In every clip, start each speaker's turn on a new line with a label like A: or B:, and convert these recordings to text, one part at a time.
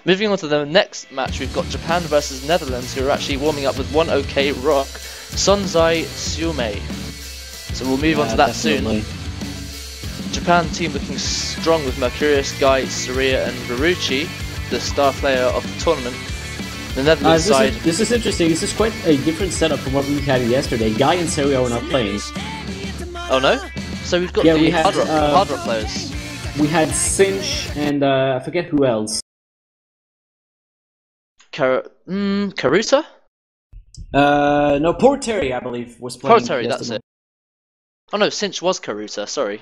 A: Moving on to the next match, we've got Japan versus Netherlands, who are actually warming up with one OK rock, xasuma-Osu. So we'll move on to that
B: definitely.
A: soon. Japan team looking strong with Mercurius, Guy, Saria and Ruruchi, the star player of the tournament. The Netherlands side...
B: This is interesting. This is quite a different setup from what we had yesterday. Guy and Saria are not playing.
A: Oh no? So we've got the hard rock players.
B: We had Cinch and I forget who else.
A: Karuta?
B: No, Porteri, I believe, was playing.
A: Porteri, that's it. Oh no, Cinch was Karuta, sorry.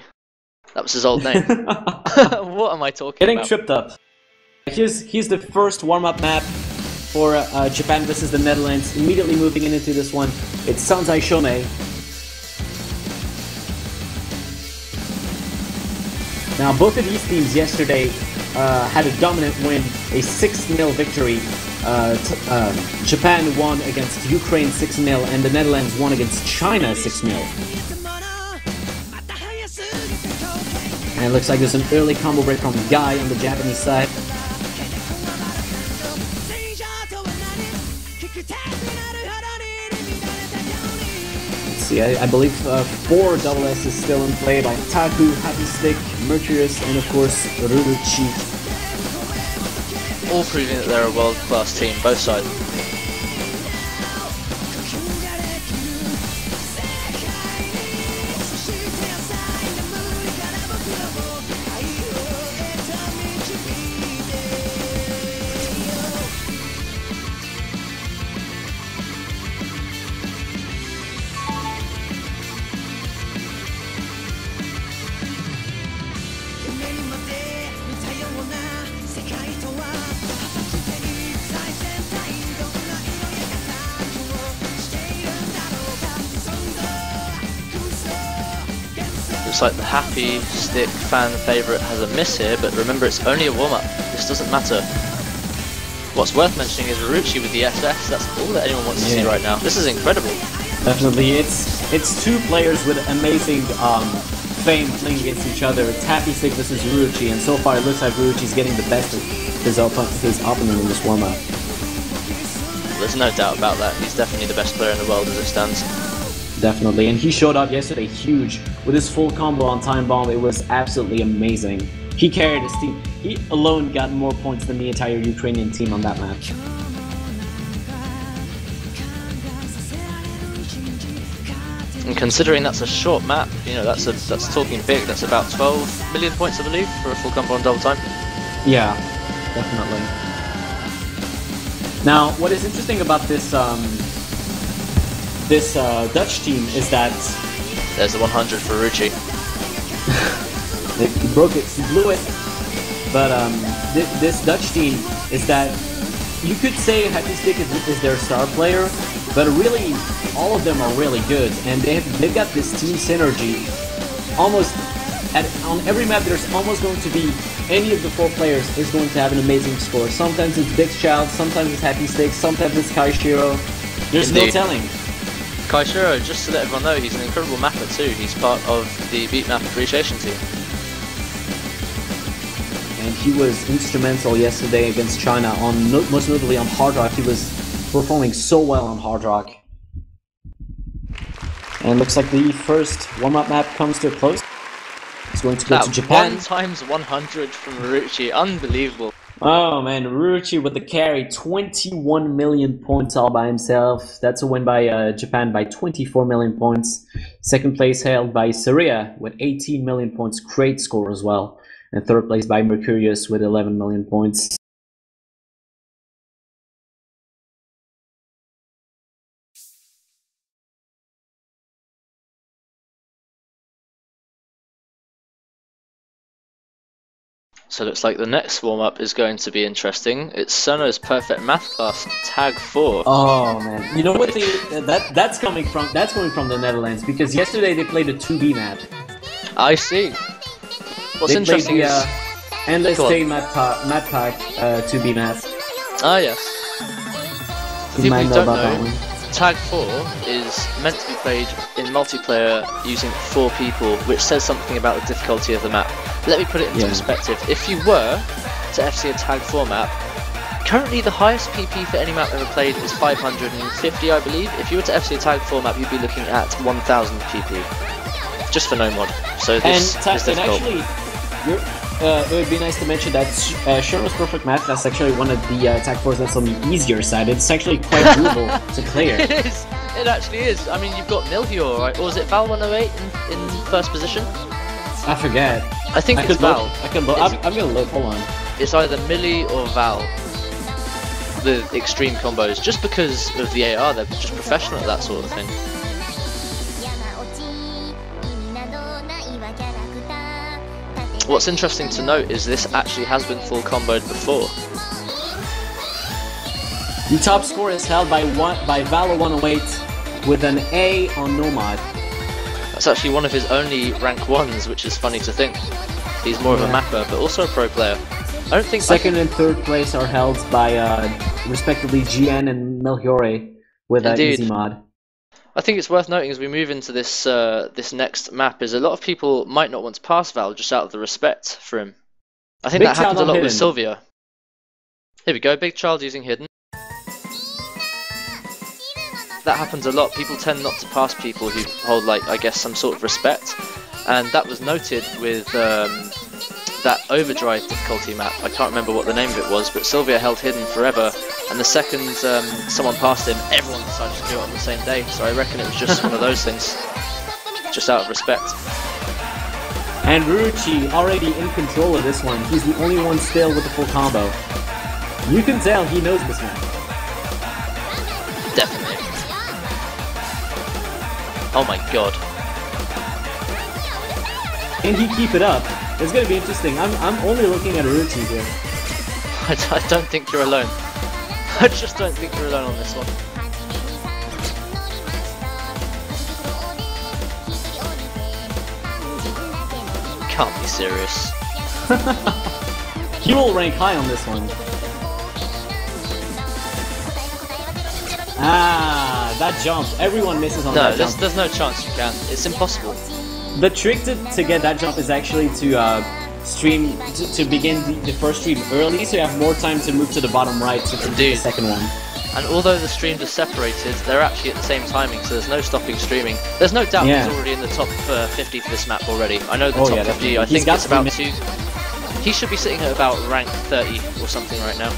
A: That was his old name. What am I talking
B: Getting
A: about?
B: tripped up. Here's the first warm-up map for Japan versus the Netherlands. Immediately moving into this one, it's xasuma-Osu. Now, both of these teams yesterday had a dominant win, a 6-0 victory. Japan won against Ukraine 6-0, and the Netherlands won against China 6-0. And it looks like there's an early combo break from Guy on the Japanese side. Let's see, I believe 4 double S is still in play by Taku, Happy Stick, Mercurius, and of course Ruruchi.
A: All proving that they're a world-class team, both sides. Looks like the Happy Stick fan favourite has a miss here, but remember it's only a warm-up. This doesn't matter. What's worth mentioning is Ruruchi with the SS. That's all that anyone wants to see right now. This is incredible.
B: Definitely, it's 2 players with amazing fame playing against each other. It's Happy Stick versus Ruruchi, and so far it looks like Ruruchi's getting the best of his opponent in this warm-up.
A: There's no doubt about that. He's definitely the best player in the world as it stands.
B: Definitely, and he showed up yesterday huge with his full combo on Time Bomb. It was absolutely amazing. He carried his team. He alone got more points than the entire Ukrainian team on that match.
A: And considering that's a short map, you know, that's talking big. That's about 12 million points, I believe, for a full combo on double time.
B: Yeah, definitely. Now, what is interesting about this Dutch team is that
A: there's the 100 for Ruruchi.
B: He broke it, he blew it. But this Dutch team is that you could say Happy Stick is their star player, but really all of them are really good, and they've got this team synergy. Almost on every map, there's almost going to be any of the 4 players is going to have an amazing score. Sometimes it's Big Child, sometimes it's Happy Stick, sometimes it's Kaishiro. There's no telling.
A: Kaishiro, just to let everyone know, he's an incredible mapper too. He's part of the Beat Map Appreciation team.
B: And he was instrumental yesterday against China, most notably on Hard Rock. He was performing so well on Hard Rock. And looks like the first warm-up map comes to a close. It's going to go to Japan.
A: 1 times 100 from Ruruchi, unbelievable.
B: Oh man, Ruruchi with the carry, 21 million points all by himself. That's a win by Japan by 24 million points. Second place held by Saria with 18 million points, great score as well. And third place by Mercurius with 11 million points.
A: So it looks like the next warm-up is going to be interesting. It's Sono's Perfect Math class, Tag 4.
B: Oh man, you know what? That's coming from the Netherlands, because yesterday they played a 2B map.
A: I see. What's interesting is
B: Endless Day map pack 2B map.
A: Ah yes.
B: You might know about that one.
A: Tag 4 is meant to be played in multiplayer using 4 people, which says something about the difficulty of the map. Let me put it into perspective. If you were to FC a Tag 4 map, Currently, the highest PP for any map ever played is 550, I believe. If you were to FC a tag 4 map, you'd be looking at 1000 PP, just for no mod. So this is difficult.
B: And actually, it would be nice to mention that Sherman's Perfect Match, that's actually one of the tag 4s that's on the easier side. It's actually quite doable to clear.
A: It is. It actually is. I mean, you've got Milhior, right? Or was it Val 108 in first position?
B: I forget.
A: I think it's Val.
B: I can look. I'm gonna look. Hold on.
A: It's either Millie or Val. The extreme combos, just because of the AR, they're just professional at that sort of thing. What's interesting to note is this actually has been full comboed before.
B: The top score is held by Val 108 with an A on Nomad.
A: That's actually one of his only rank 1s, which is funny to think. He's more of a mapper, but also a pro player. I don't think
B: second and third place are held by respectively GN and Melchiore with an easy mod.
A: I think it's worth noting as we move into this this next map is a lot of people might not want to pass Val just out of the respect for him. I think that happens a lot with Sylvia. Here we go, Big Child using Hidden. That happens a lot. People tend not to pass people who hold, like, I guess, some sort of respect, and that was noted with that Overdrive difficulty map. I can't remember what the name of it was, but Sylvia held Hidden forever, and the second someone passed him, everyone decided to do it on the same day, so I reckon it was just one of those things, just out of respect.
B: And Ruchi already in control of this one. He's the only one still with the full combo. You can tell he knows this map.
A: Definitely. Oh my god.
B: Can he keep it up? It's gonna be interesting. I'm only looking at Ruchi here.
A: I don't think you're alone. I just don't think you're alone on this one. Can't be serious.
B: He will rank high on this one. Ah, that jump. Everyone misses on that jump.
A: No, there's no chance you can. It's impossible.
B: The trick to get that jump is actually to stream to begin the first stream early, so you have more time to move to the bottom right to complete the second one.
A: And although the streams are separated, they're actually at the same timing, so there's no stopping streaming. There's no doubt he's already in the top 50 for this map already. I know the top 50, I think it's about 2. He should be sitting at about rank 30 or something right now.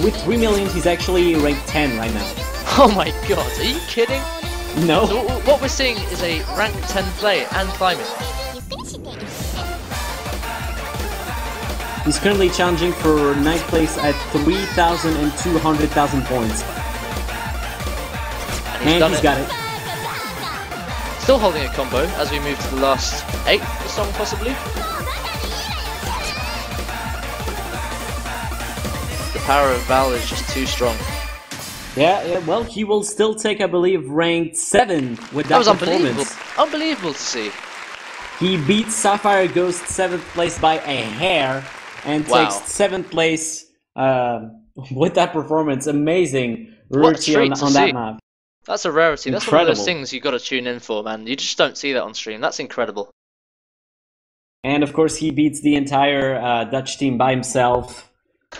B: With 3 million, he's actually ranked 10 right now.
A: Oh my god, are you kidding?
B: No.
A: So what we're seeing is a rank 10 player and climbing.
B: He's currently challenging for 9th place at 3,000 and 200,000 points.
A: And he's
B: got it.
A: Still holding a combo as we move to the last 8th song possibly. The power of Val is just too strong.
B: Yeah, well, he will still take, I believe, ranked 7 with that performance.
A: Unbelievable to see.
B: He beats Sapphire Ghost 7th place by a hair and takes 7th place with that performance. Amazing. Ruchi on that map.
A: That's a rarity. That's one of those things you got to tune in for, man. You just don't see that on stream. That's incredible.
B: And of course, he beats the entire Dutch team by himself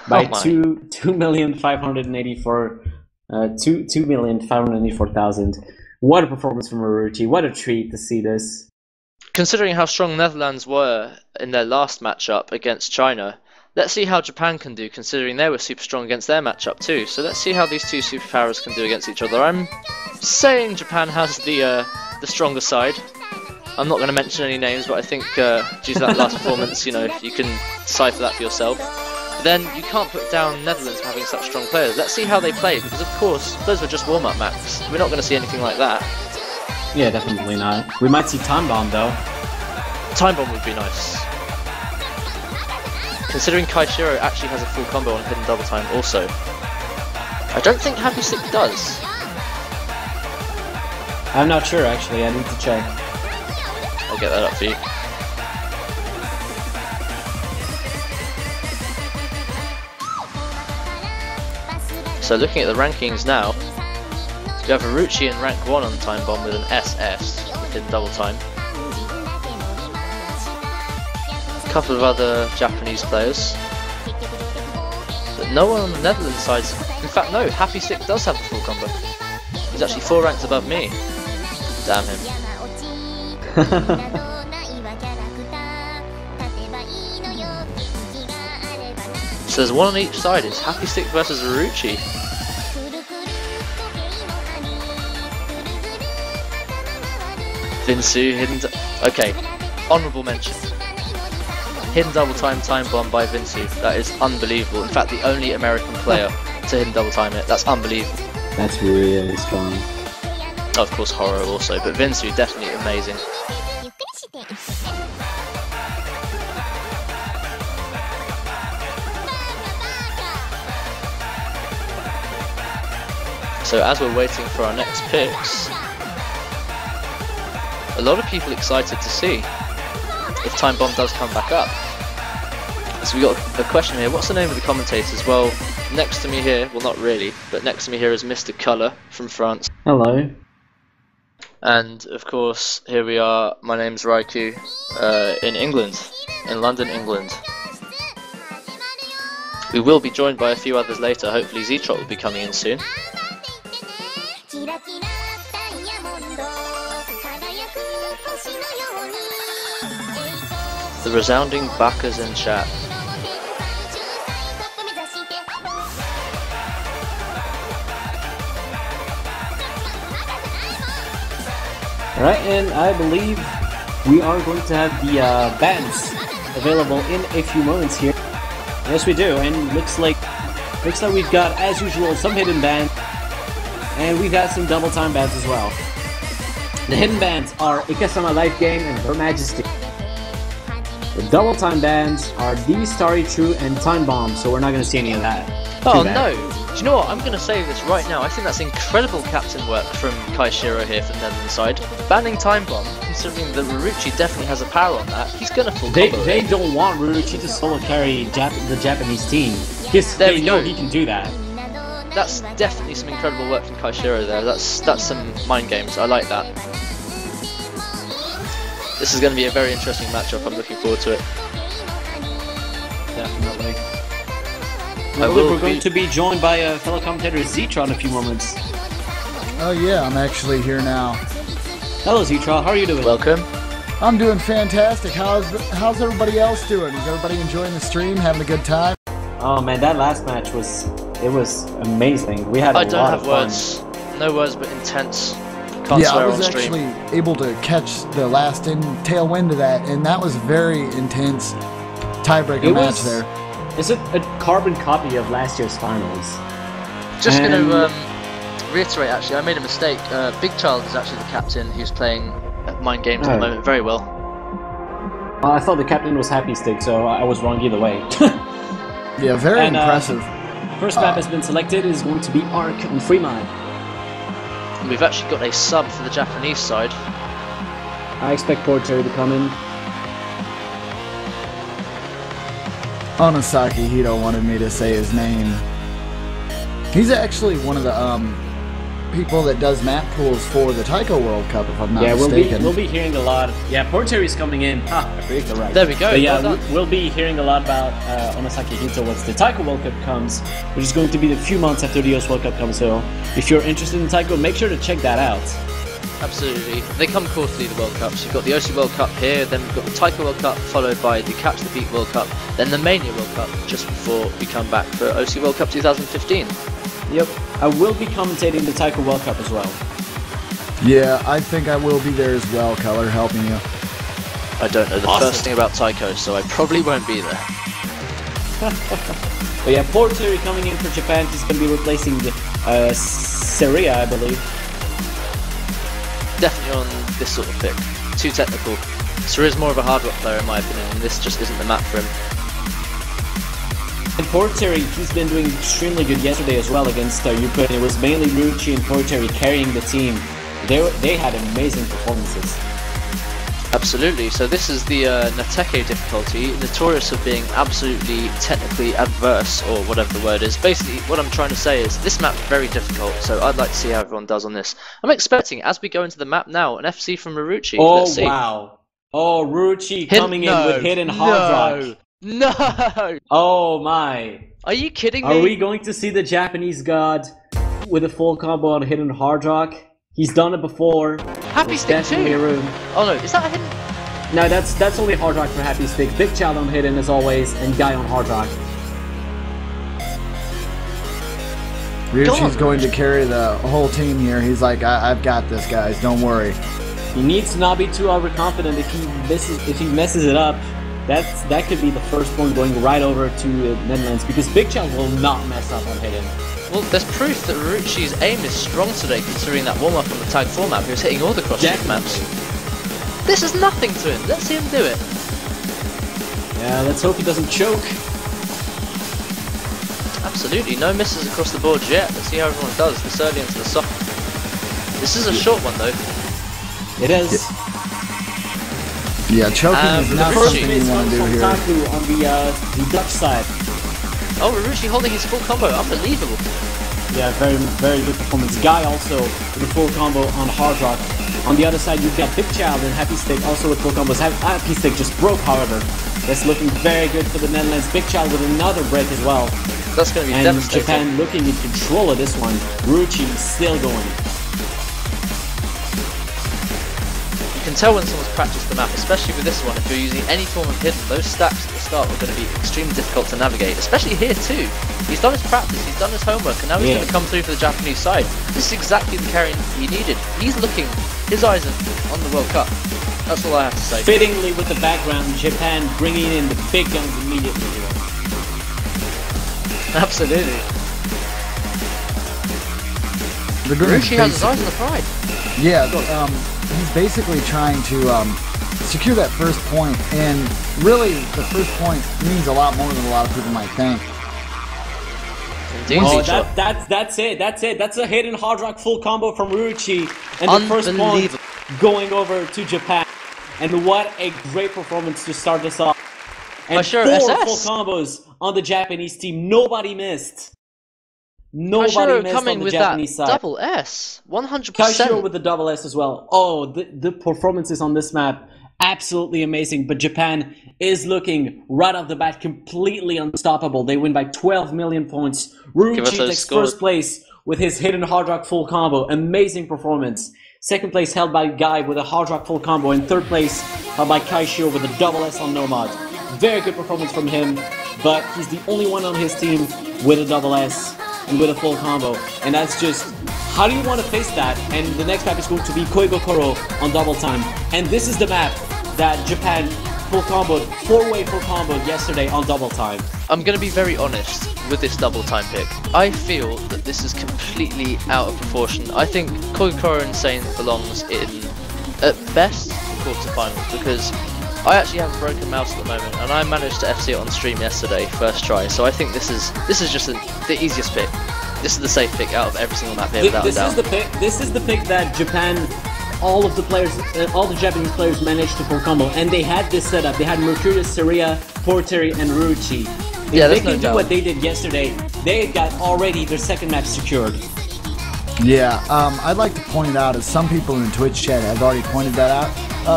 B: by 2,584,000. What a performance from Ruchi. What a treat to see this.
A: Considering how strong Netherlands were in their last matchup against China, let's see how Japan can do, considering they were super strong against their matchup too. So let's see how these two superpowers can do against each other. I'm saying Japan has the stronger side. I'm not going to mention any names, but I think due to that last performance, you know, you can decipher that for yourself. Then you can't put down Netherlands for having such strong players. Let's see how they play, because of course, those were just warm-up maps. We're not going to see anything like that.
B: Yeah, definitely not. We might see Time Bomb though.
A: Time Bomb would be nice. Considering Kaishiro actually has a full combo on Hidden Double Time also. I don't think Happy Stick does.
B: I'm not sure actually, I need to check.
A: I'll get that up for you. So looking at the rankings now, you have Aruchi in rank 1 on Time Bomb with an SS within double time. A couple of other Japanese players, but No one on the Netherlands side. In fact, no, Happy Stick does have the full combo. He's actually 4 ranks above me. Damn him. So there's one on each side. It's Happy Stick versus Aruchi. Vinsu, hidden. Okay, honourable mention. Hidden double time bomb by Vinsu. That is unbelievable. In fact, the only American player to hidden double time it. That's unbelievable.
B: That's really strong.
A: Of course, Horror also, but Vinsu definitely amazing. So as we're waiting for our next picks, a lot of people excited to see if Time Bomb does come back up. So we got a question here. What's the name of the commentators? Well, next to me here, well not really, but next to me here is Mr. Color from France.
B: Hello.
A: And of course, here we are. My name's Raikou, in England, in London, England. We will be joined by a few others later. Hopefully Z-Trot will be coming in soon. The resounding backers in chat.
B: Alright, and I believe we are going to have the bands available in a few moments here. Yes, we do, and looks like we've got, as usual, some hidden bands, and we've got some double time bands as well. The hidden bands are Ikasama Life Game and Her Majesty. The double time bands are The Starry True and Time Bomb, so we're not going to see any of that.
A: Oh no! Do you know what? I'm going to say this right now. I think that's incredible captain work from Kaishiro here for the Netherlands side. Banning Time Bomb, considering that Ruruchi definitely has a power on that, he's going to full combo.
B: They don't want Ruruchi to solo carry the Japanese team, because they know he can do that.
A: That's definitely some incredible work from Kaishiro there. That's some mind games. I like that. This is going to be a very interesting matchup. I'm looking forward to it.
B: Definitely. We're going to be joined by a fellow commentator Z-Tron in a few moments.
C: Oh yeah, I'm actually here now.
B: Hello Z-Tron, how are you doing?
A: Welcome.
C: I'm doing fantastic. How's everybody else doing? Is everybody enjoying the stream, having a good time?
B: Oh man, that last match was amazing. We had a lot of fun.
A: I don't have words. No words but intense. Can't
C: yeah,
A: swear
C: I was
A: on stream.
C: actually able to catch the last tail end of that, and that was very intense tiebreaker match there.
B: It's a carbon copy of last year's finals.
A: Just going to reiterate, actually, I made a mistake. Big Child is actually the captain who's playing mind games at the moment very well.
B: I thought the captain was Happy Stick, so I was wrong either way.
C: Yeah, very impressive.
B: First map has been selected is going to be Arc on Fremont.
A: We've actually got a sub for the Japanese side.
B: I expect Porter to come in.
C: Onosaki Hito wanted me to say his name. He's actually one of the people that does map pools for the Taiko World Cup, if I'm not mistaken.
B: We'll be hearing a lot. Yeah, Porteri's coming in. I forget the right.
A: There we go.
B: But yeah, we'll be hearing a lot about Onosaki Hito once the Taiko World Cup comes, which is going to be a few months after the Osu World Cup comes. So if you're interested in Taiko, make sure to check that out.
A: Absolutely. They come quarterly, the World Cups. You've got the Osu World Cup here, then we've got the Taiko World Cup, followed by the Catch the Beat World Cup, then the Mania World Cup, just before we come back for Osu World Cup 2015.
B: Yep. I will be commentating the Taiko World Cup as well.
C: Yeah, I think I will be there as well, Color, helping you.
A: I don't know the first thing about Taiko, so I probably won't be there.
B: But yeah, Porter coming in for Japan. He's going to be replacing Seria, I believe.
A: Definitely on this sort of pick. Too technical. Saria's more of a hard rock player in my opinion, and this just isn't the map for him.
B: And Porteri, he's been doing extremely good yesterday as well against Ukraine. It was mainly Ruchi and Porteri carrying the team. They had amazing performances.
A: Absolutely. So this is the Nateke difficulty, notorious for being absolutely technically adverse, or whatever the word is. Basically, what I'm trying to say is this map's very difficult, so I'd like to see how everyone does on this. I'm expecting, as we go into the map now, an FC from Ruruchi.
B: Oh,
A: let's see.
B: Wow. Oh, Ruruchi coming in with hidden hard rock.
A: No!
B: Oh my.
A: Are you kidding
B: Are
A: me?
B: we going to see the Japanese god with a full combo on hidden hard rock? He's done it before.
A: Happy Stick too. Oh no, is that a hidden?
B: No, that's only hard rock for Happy Stick. Big Child on hidden as always, and Guy on hard rock.
C: Ryuchi's going to carry the whole team here. He's like, I've got this, guys. Don't worry.
B: He needs to not be too overconfident. If he messes it up, that could be the first one going right over to the Netherlands, because Big Child will not mess up on hidden.
A: Well, there's proof that Ryuchi's aim is strong today, considering that warm-up on the tag 4 map. He was hitting all the cross-shift maps. This is nothing to him. Let's see him do it.
B: Yeah, let's hope he doesn't choke.
A: Absolutely, no misses across the board yet. Let's see how everyone does this early into the soft. This is a short one though.
B: It is.
C: Yeah, choking is not something you want to do here.
B: On the Dutch side.
A: Oh, Ryuchi holding his full combo, unbelievable.
B: Yeah, very, very good performance. Guy also with a full combo on hard rock. On the other side, you've got Big Child and Happy Stick also with full combos. Happy Stick just broke, however. That's looking very good for the Netherlands. Big Child with another break as well.
A: That's going to be
B: and
A: devastating.
B: Japan looking in control of this one. Ryuchi still going.
A: You can tell when someone's practiced the map, especially with this one. If you're using any form of hidden, those stacks at the start are going to be extremely difficult to navigate, especially here too. He's done his practice, he's done his homework, and now he's going to come through for the Japanese side. This is exactly the carry he needed. He's looking, his eyes are on the World Cup. That's all I have to say.
B: Fittingly with the background, Japan bringing in the big guns immediately here.
A: Absolutely. Ryuchi has his eyes on the pride.
C: Yeah, he's basically trying to secure that first point, and really the first point means a lot more than a lot of people might think.
B: Oh, that's it. That's a hidden hard rock full combo from Ryuchi, and the first point going over to Japan. And what a great performance to start this off. And
A: sure,
B: four
A: SS.
B: full combos on the Japanese team. Nobody missed. Nobody missed
A: coming
B: on the
A: with
B: Japanese
A: that
B: side.
A: double S, 100%.
B: Kaishiro with the double S as well. Oh, the performances on this map, absolutely amazing. But Japan is looking right off the bat completely unstoppable. They win by 12 million points. Ryuchi takes first place with his hidden hard rock full combo. Amazing performance. Second place held by Guy with a hard rock full combo. And third place held by Kaishiro with a double S on Nomad. Very good performance from him. But he's the only one on his team with a double S and with a full combo. And that's just, how do you want to face that? And the next map is going to be Koigokoro on double time. And this is the map that Japan full comboed, 4-way full comboed yesterday on double time.
A: I'm going to be very honest with this double time pick. I feel that this is completely out of proportion. I think Koigokoro Insane belongs in, at best, quarterfinals, because I actually have a broken mouse at the moment, and I managed to FC it on stream yesterday, first try. So I think this is just the easiest pick. This is the safe pick out of every single map here, without a doubt.
B: This is the pick that Japan, all of the players, all the Japanese players managed to full combo, and they had this setup. They had Mercurius, Saria, Porteri, and Ryuchi. If they can do what they did yesterday, they got already their second match secured.
C: Yeah, I'd like to point it out, as some people in the Twitch chat have already pointed that out.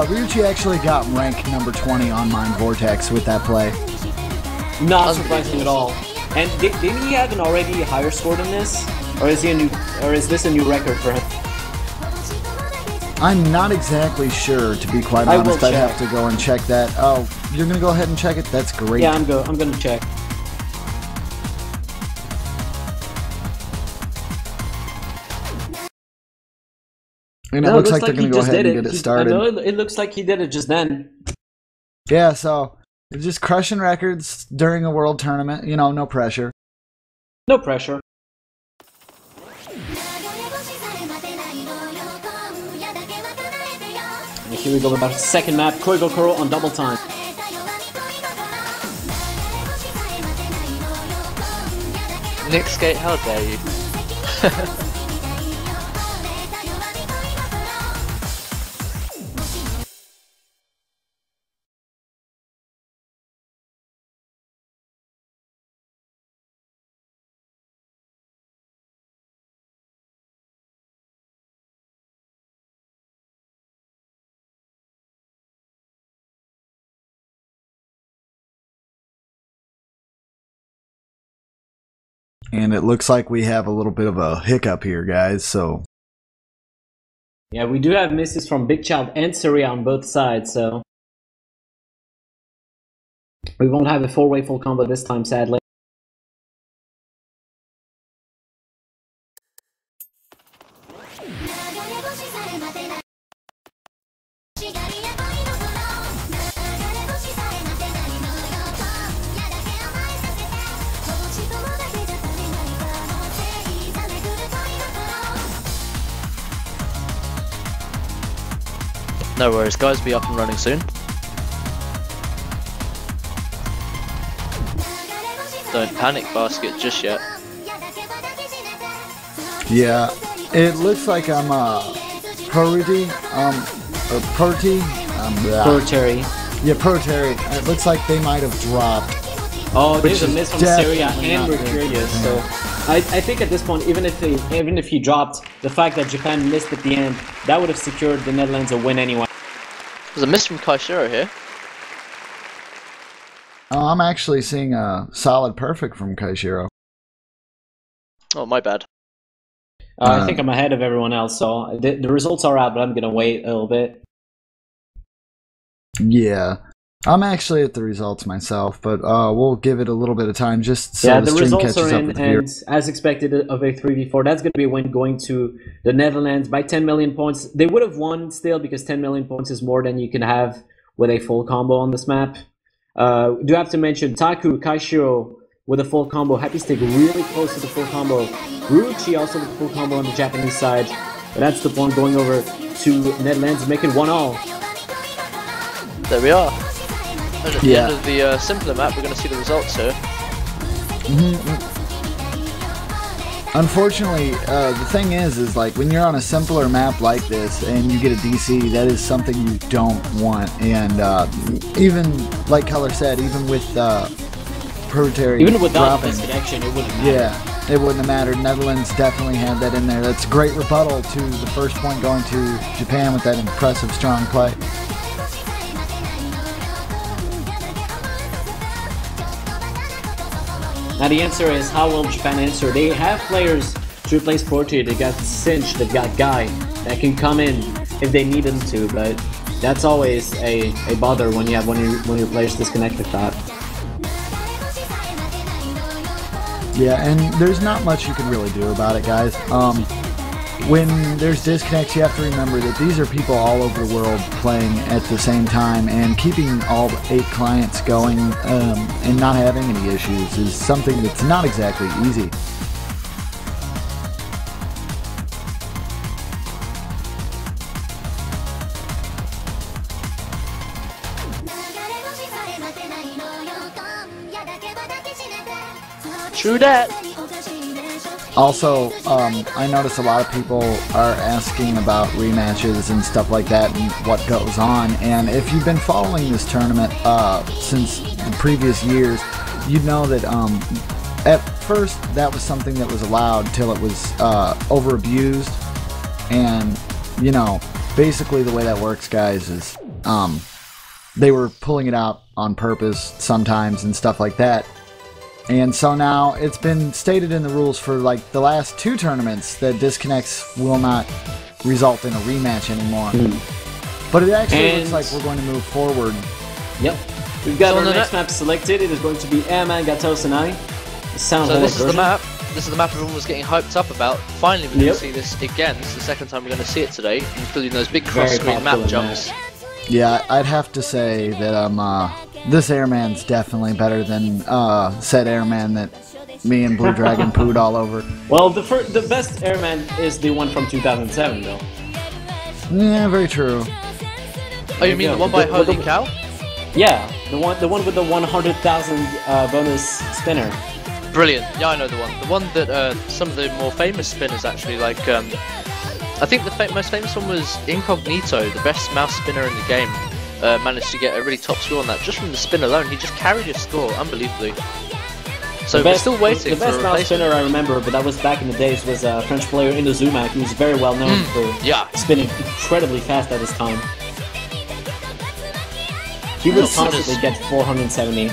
C: Ryuchi actually got rank number 20 on Mind Vortex with that play.
B: Not surprising at all. And didn't he have an already higher score than this? Or is this a new record for him?
C: I'm not exactly sure, to be quite honest. I'd have to go and check that. Oh, you're gonna go ahead and check it? That's great.
B: Yeah, I'm gonna check.
C: And it looks like they're going to go ahead and get it started.
B: It looks like he did it just then.
C: Yeah, so just crushing records during a world tournament. You know, no pressure.
B: No pressure. And here we go with our second map, Koigokoro on double time.
A: Nick Skate, how dare you?
C: And it looks like we have a little bit of a hiccup here, guys, so...
B: Yeah, we do have misses from Big Child and Syria on both sides, so... We won't have a four-way full combo this time, sadly.
A: No worries, guys, be up and running soon. Don't panic, Basket, just yet.
C: Yeah, it looks like I'm Proteri. Yeah, Proteri. It looks like they might have dropped.
B: Oh, there's a miss from Syria and Mercurius, so I think at this point, even if he dropped, the fact that Japan missed at the end, that would have secured the Netherlands a win anyway.
A: There's a miss from Kaishiro here.
C: Oh, I'm actually seeing a solid perfect from Kaishiro.
A: Oh, my bad.
B: I think I'm ahead of everyone else, so the results are out, but I'm gonna wait a little bit.
C: Yeah. I'm actually at the results myself, but we'll give it a little bit of time just so the stream catches up with the viewers.
B: And as expected of a 3v4, that's going to be a win going to the Netherlands by 10 million points. They would have won still because 10 million points is more than you can have with a full combo on this map. Do have to mention Taku, Kaishiro with a full combo, Happy Stick really close to the full combo, Ruchi also with the full combo on the Japanese side. But that's the point going over to Netherlands, making 1-all.
A: There we are. And at the end of the simpler map, we're going to see the results here.
C: Unfortunately, the thing is like when you're on a simpler map like this and you get a DC, that is something you don't want. And even like Color said, even with Proteri,
B: even without this connection, it wouldn't matter.
C: Yeah, it wouldn't have mattered. Netherlands definitely had that in there. That's a great rebuttal to the first point going to Japan with that impressive, strong play.
B: Now the answer is, how will Japan answer? They have players to replace Proteri. They got Cinch, they've got Guy that can come in if they need them to, but that's always a bother when you have one of your players disconnect like that.
C: Yeah, and there's not much you can really do about it, guys. When there's disconnects, you have to remember that these are people all over the world playing at the same time, and keeping all 8 clients going and not having any issues is something that's not exactly easy.
A: True that.
C: Also, I notice a lot of people are asking about rematches and stuff like that and what goes on. And if you've been following this tournament since the previous years, you'd know that at first that was something that was allowed till it was over-abused. And, you know, basically the way that works, guys, is they were pulling it out on purpose sometimes and stuff like that. And so now it's been stated in the rules for like the last 2 tournaments that disconnects will not result in a rematch anymore. But it actually looks like we're going to move forward.
B: Yep. We've got our next map selected. It is going to be Airman, Gatos, and I.
A: So this is the map. This is the map everyone was getting hyped up about. Finally, we're going to see this again. This is the second time we're going to see it today, including those big cross-screen map jumps.
C: Yeah, I'd have to say that this Airman's definitely better than said Airman that me and Blue Dragon pooed all over.
B: Well, the best Airman is the one from 2007, though.
C: Yeah, very true.
A: Oh, you mean the one by Holy Cow?
B: Yeah, the one with the 100,000 bonus spinner.
A: Brilliant. Yeah, I know the one. The one that some of the more famous spinners actually like. I think the most famous one was Incognito, the best mouse spinner in the game. Managed to get a really top score on that just from the spin alone. He just carried his score unbelievably. So we're still waiting for a replacement.
B: The best mouse spinner I remember, but that was back in the days, was a French player Inazuma. He was very well known for spinning incredibly fast at his time. He would constantly get 470.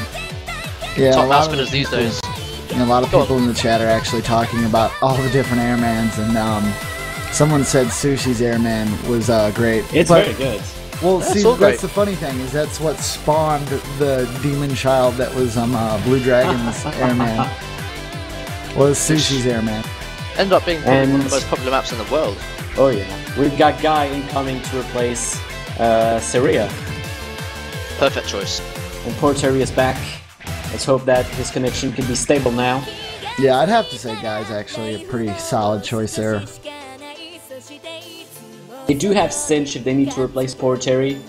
C: Yeah,
A: top mouse spinners these days.
C: And a lot of people in the chat are actually talking about all the different airmans, and someone said Sushi's airman was great.
B: It's very good.
C: Well, see, that's the funny thing, is that's what spawned the demon child that was Blue Dragon's airman. Was Sushi's airman.
A: Ended up being one of the most popular maps in the world.
B: Oh yeah. We've got Guy incoming to replace Seria.
A: Perfect choice.
B: And Porteri is back. Let's hope that his connection can be stable now.
C: Yeah, I'd have to say Guy's actually a pretty solid choice there.
B: They do have Cinch if they need to replace Porteri.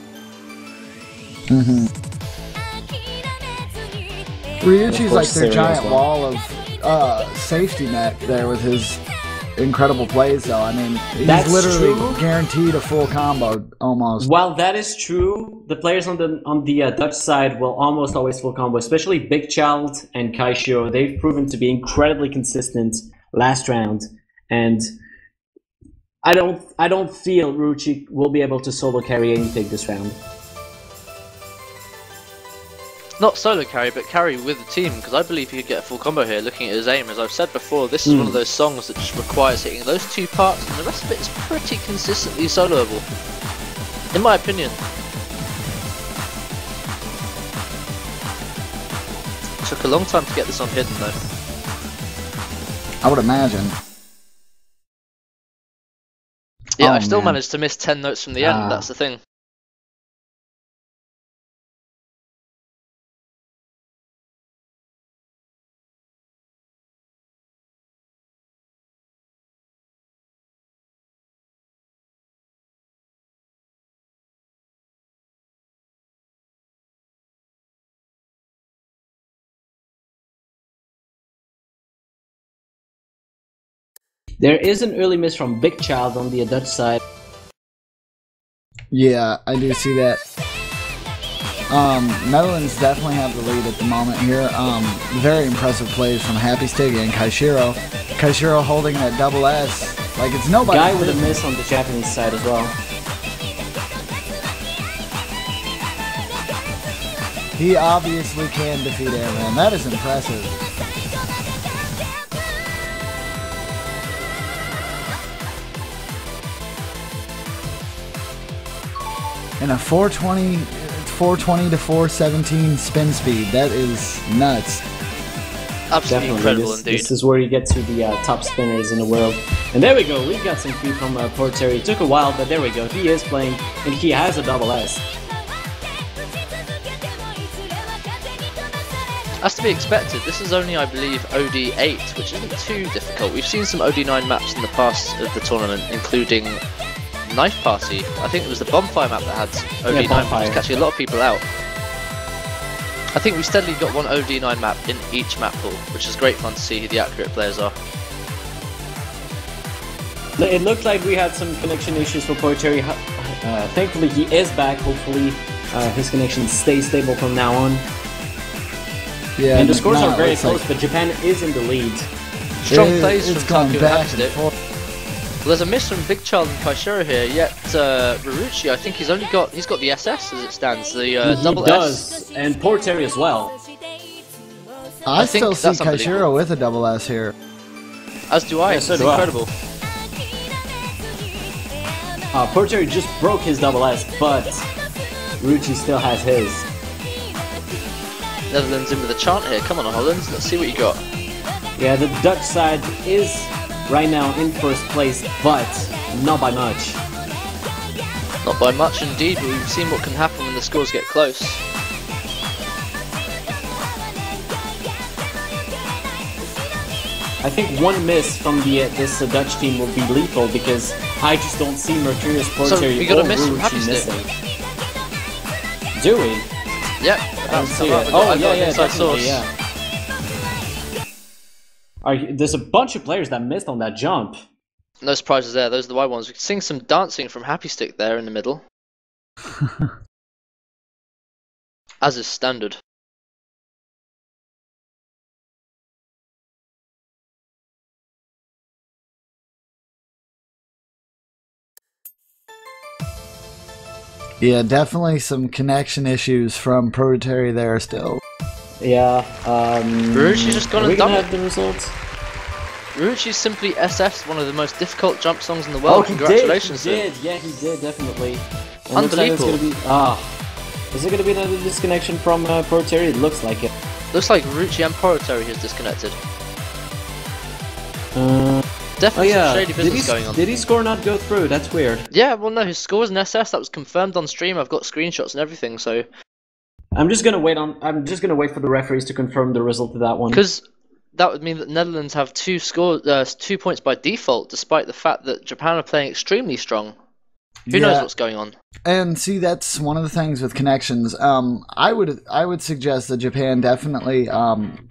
C: Ryuchi's like their giant wall of safety net there with his incredible plays, though. I mean, he's literally guaranteed a full combo almost.
B: While that is true, the players on the Dutch side will almost always full combo, especially Big Child and Kaishio. They've proven to be incredibly consistent last round, and I don't feel Ryuchi will be able to solo carry anything this round.
A: Not solo carry, but carry with the team, because I believe he could get a full combo here, looking at his aim. As I've said before, this is one of those songs that just requires hitting those 2 parts, and the rest of it is pretty consistently soloable, in my opinion. Took a long time to get this on hidden, though.
C: I would imagine.
A: Yeah, I still managed to miss 10 notes from the end, that's the thing.
B: There is an early miss from Big Child on the Dutch side.
C: Yeah, I do see that. Netherlands definitely have the lead at the moment here. Very impressive plays from Happy Stick and Kaishiro. Kaishiro holding that double S like it's nobody.
B: Guy with a miss on the Japanese side as well.
C: He obviously can defeat Airman. That is impressive. And a 420 to 417 spin speed. That is nuts.
A: Absolutely incredible indeed.
B: This is where you get to the top spinners in the world. And there we go. We've got some feed from Porteri. It took a while, but there we go. He is playing, and he has a double S.
A: As to be expected, this is only, I believe, OD8, which isn't too difficult. We've seen some OD9 maps in the past of the tournament, including Knife Party. I think it was the Bonfire map that had OD9, which was catching a lot of people out. I think we steadily got one OD9 map in each map pool, which is great fun to see who the accurate players are.
B: It looked like we had some connection issues for Porteri. Thankfully, he is back. Hopefully, his connection stays stable from now on.
C: Yeah,
B: and the scores are very close, but Japan is in the lead.
A: Strong plays from Taku
C: back
A: and Well, there's a miss from Big Child and Kaishiro here, yet Ryuchi, I think he's got the SS as it stands, the double S.
B: He does, and Porteri as well.
C: I still see Kaishiro with a double S here.
A: As do I, it's incredible.
B: Porteri just broke his double S, but Ryuchi still has his.
A: Netherlands in with a chant here. Come on, Holland. Let's see what you got.
B: Yeah, the Dutch side is right now in first place, but not by much.
A: Not by much indeed, but we've seen what can happen when the scores get close.
B: I think one miss from this Dutch team will be lethal, because I just don't see Mercurius, Porteri,
A: so we got a miss from Happy Stick.
B: Do we?
A: Yep.
B: There's a bunch of players that missed on that jump.
A: No surprises there, those are the white ones. We can sing some dancing from Happy Stick there in the middle. As is standard.
C: Yeah, definitely some connection issues from Porteri there still.
B: Yeah.
A: Ruchi's just gone
B: are we
A: and done
B: gonna
A: it.
B: have the results?
A: Ruchi's simply SF'd one of the most difficult jump songs in the world.
B: He
A: Congratulations to
B: did.
A: him.
B: Yeah, he did, definitely. And
A: Unbelievable.
B: looks like it's gonna be, is it gonna be another disconnection from Pro Terry? It looks like it.
A: Looks like Ruchi and Poroteri has disconnected. Definitely some shady business going on.
B: Did his score not go through? That's weird.
A: Yeah, well no, his score was an SS, that was confirmed on stream, I've got screenshots and everything, so...
B: I'm just gonna wait for the referees to confirm the result of that one.
A: Because that would mean that Netherlands have 2 points by default, despite the fact that Japan are playing extremely strong. Who knows what's going on?
C: And see, that's one of the things with connections. I would suggest that Japan definitely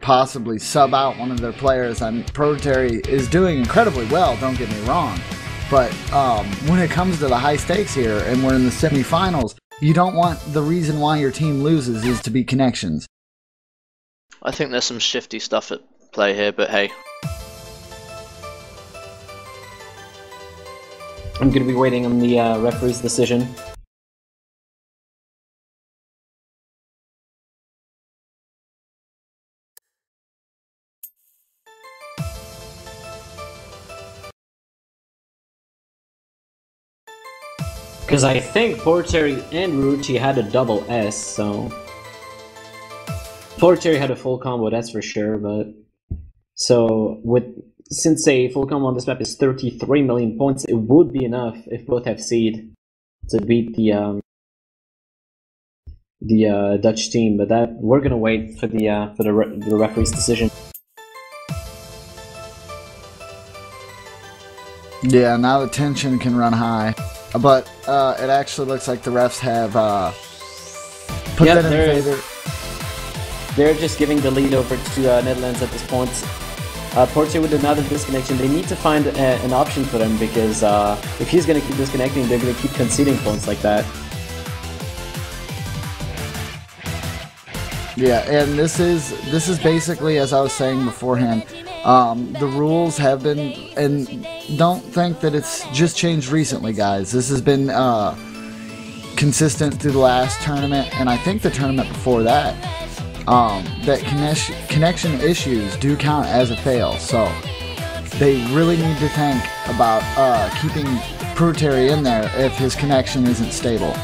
C: possibly sub out one of their players. Proteri is doing incredibly well, don't get me wrong. But when it comes to the high stakes here, and we're in the semifinals, you don't want the reason why your team loses is to be connections.
A: I think there's some shifty stuff at play here, but hey.
B: I'm gonna be waiting on the referee's decision. Because I think Porteri and Ruchi had a double S, so... Porteri had a full combo, that's for sure, but... So, since a full combo on this map is 33 million points, it would be enough if both have seed to beat the Dutch team, but that we're gonna wait for the referee's decision.
C: Yeah, now the tension can run high, but it actually looks like the refs have put that in favor.
B: They're just giving the lead over to Netherlands at this point. Portugal with another disconnection, they need to find an option for them, because if he's going to keep disconnecting, they're going to keep conceding points like that.
C: Yeah, and this is basically, as I was saying beforehand, the rules have been, and don't think that it's just changed recently, guys. This has been consistent through the last tournament, and I think the tournament before that. That connection issues do count as a fail, so they really need to think about keeping Proteri in there if his connection isn't stable.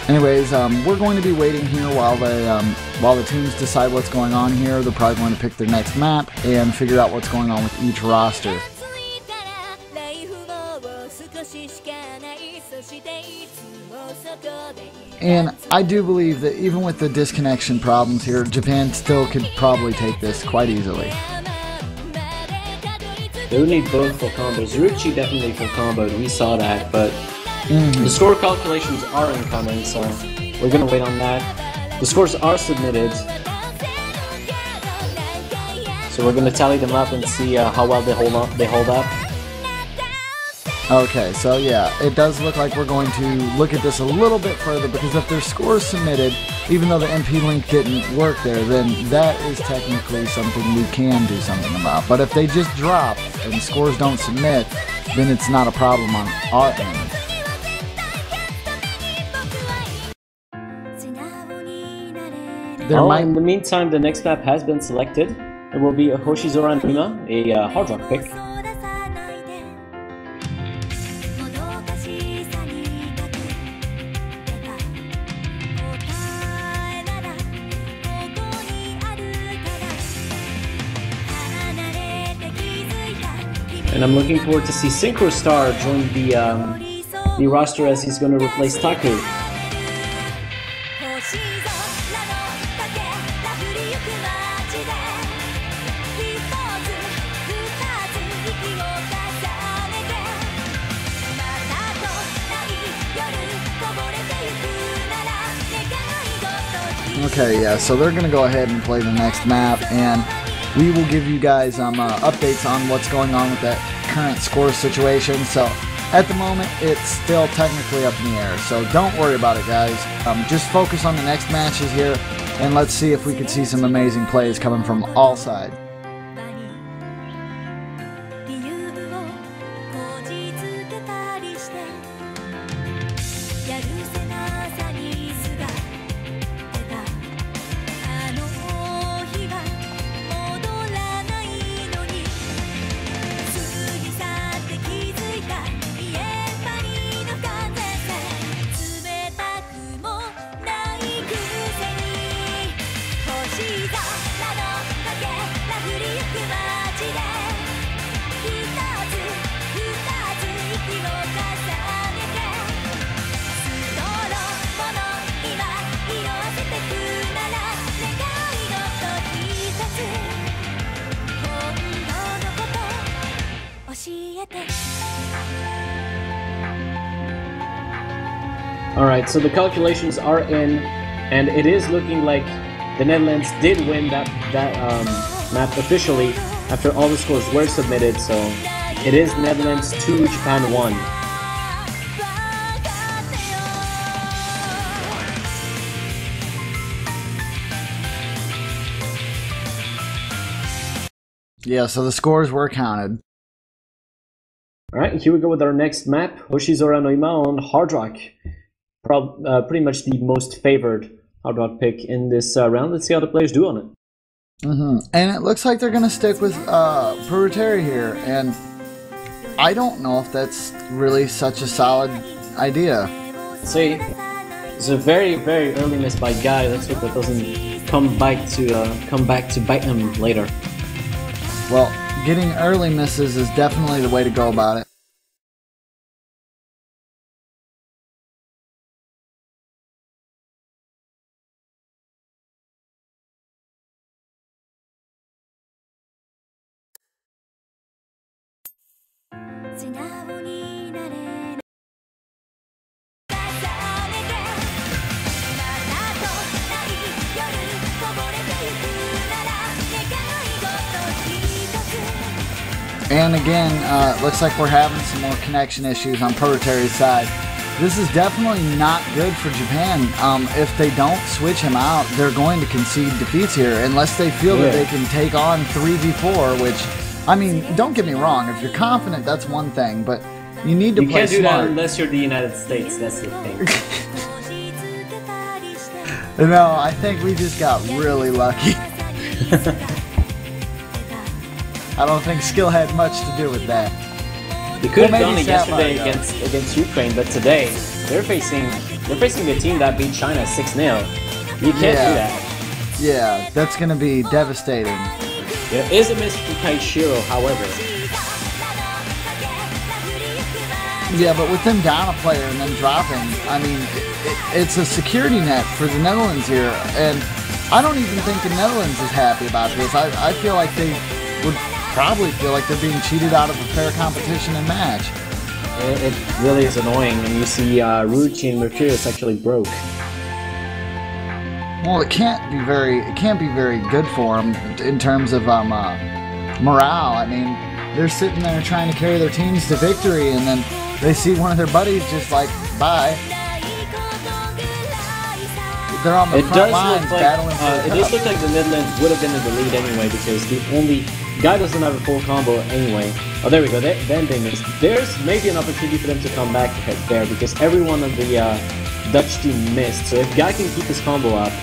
C: Anyways, we're going to be waiting here while the teams decide what's going on here. They're probably going to pick their next map and figure out what's going on with each roster. And I do believe that even with the disconnection problems here, Japan still could probably take this quite easily.
B: They would need both full combos. Ruchi definitely full comboed, we saw that, but the score calculations are incoming, so we're gonna wait on that. The scores are submitted, so we're gonna tally them up and see how well they hold up.
C: Okay, so yeah, it does look like we're going to look at this a little bit further, because if their scores submitted, even though the MP link didn't work there, then that is technically something we can do something about. But if they just drop and scores don't submit, then it's not a problem on our end.
B: In the meantime, the next map has been selected. It will be a Hoshizora and Rima, a hard rock pick. And I'm looking forward to see Synchro Star join the roster, as he's going to replace Taku.
C: Okay, yeah, so they're going to go ahead and play the next map, and we will give you guys updates on what's going on with that current score situation. So at the moment, it's still technically up in the air, so don't worry about it, guys. Just focus on the next matches here, and let's see if we can see some amazing plays coming from all sides.
B: Alright, so the calculations are in, and it is looking like the Netherlands did win that map officially after all the scores were submitted, so it is Netherlands 2, Japan 1.
C: Yeah, so the scores were counted.
B: Alright, here we go with our next map, Hoshizora no Ima on Hard Rock. Pretty much the most favored Hard Rock pick in this round. Let's see how the players do on it.
C: And it looks like they're going to stick with Puruteri here, and I don't know if that's really such a solid idea.
B: See, it's a very, very early miss by Guy. Let's hope that doesn't come back to bite him later.
C: Well, getting early misses is definitely the way to go about it. And again, looks like we're having some more connection issues on Puruteri's side. This is definitely not good for Japan. If they don't switch him out, they're going to concede defeats here unless they feel that they can take on 3v4, which, I mean, don't get me wrong, if you're confident, that's one thing, but you need to play smart.
B: You can't do that unless you're the United States, that's the thing.
C: No, I think we just got really lucky. I don't think skill had much to do with that.
B: They could have done it yesterday against Ukraine, but today they're facing the team that beat China 6-0. You can't do that.
C: Yeah, that's gonna be devastating.
B: It is a miss for Kaishiro, however.
C: Yeah, but with them down a player and then dropping, I mean, it's a security net for the Netherlands here, and I don't even think the Netherlands is happy about this. I feel like they would probably feel like they're being cheated out of a fair competition and match.
B: It really is annoying, and you see Ruchi and Mercurius actually broke.
C: Well, it can't be very good for them in terms of morale. I mean, they're sitting there trying to carry their teams to victory, and then they see one of their buddies just like, bye. They're on the front lines battling for the cup.
B: It does look like the Netherlands would have been in the lead anyway, because the only Guy doesn't have a full combo anyway. Oh, there we go. Then they missed. There's maybe an opportunity for them to come back there, because everyone on the Dutch team missed. So if Guy can keep his combo up.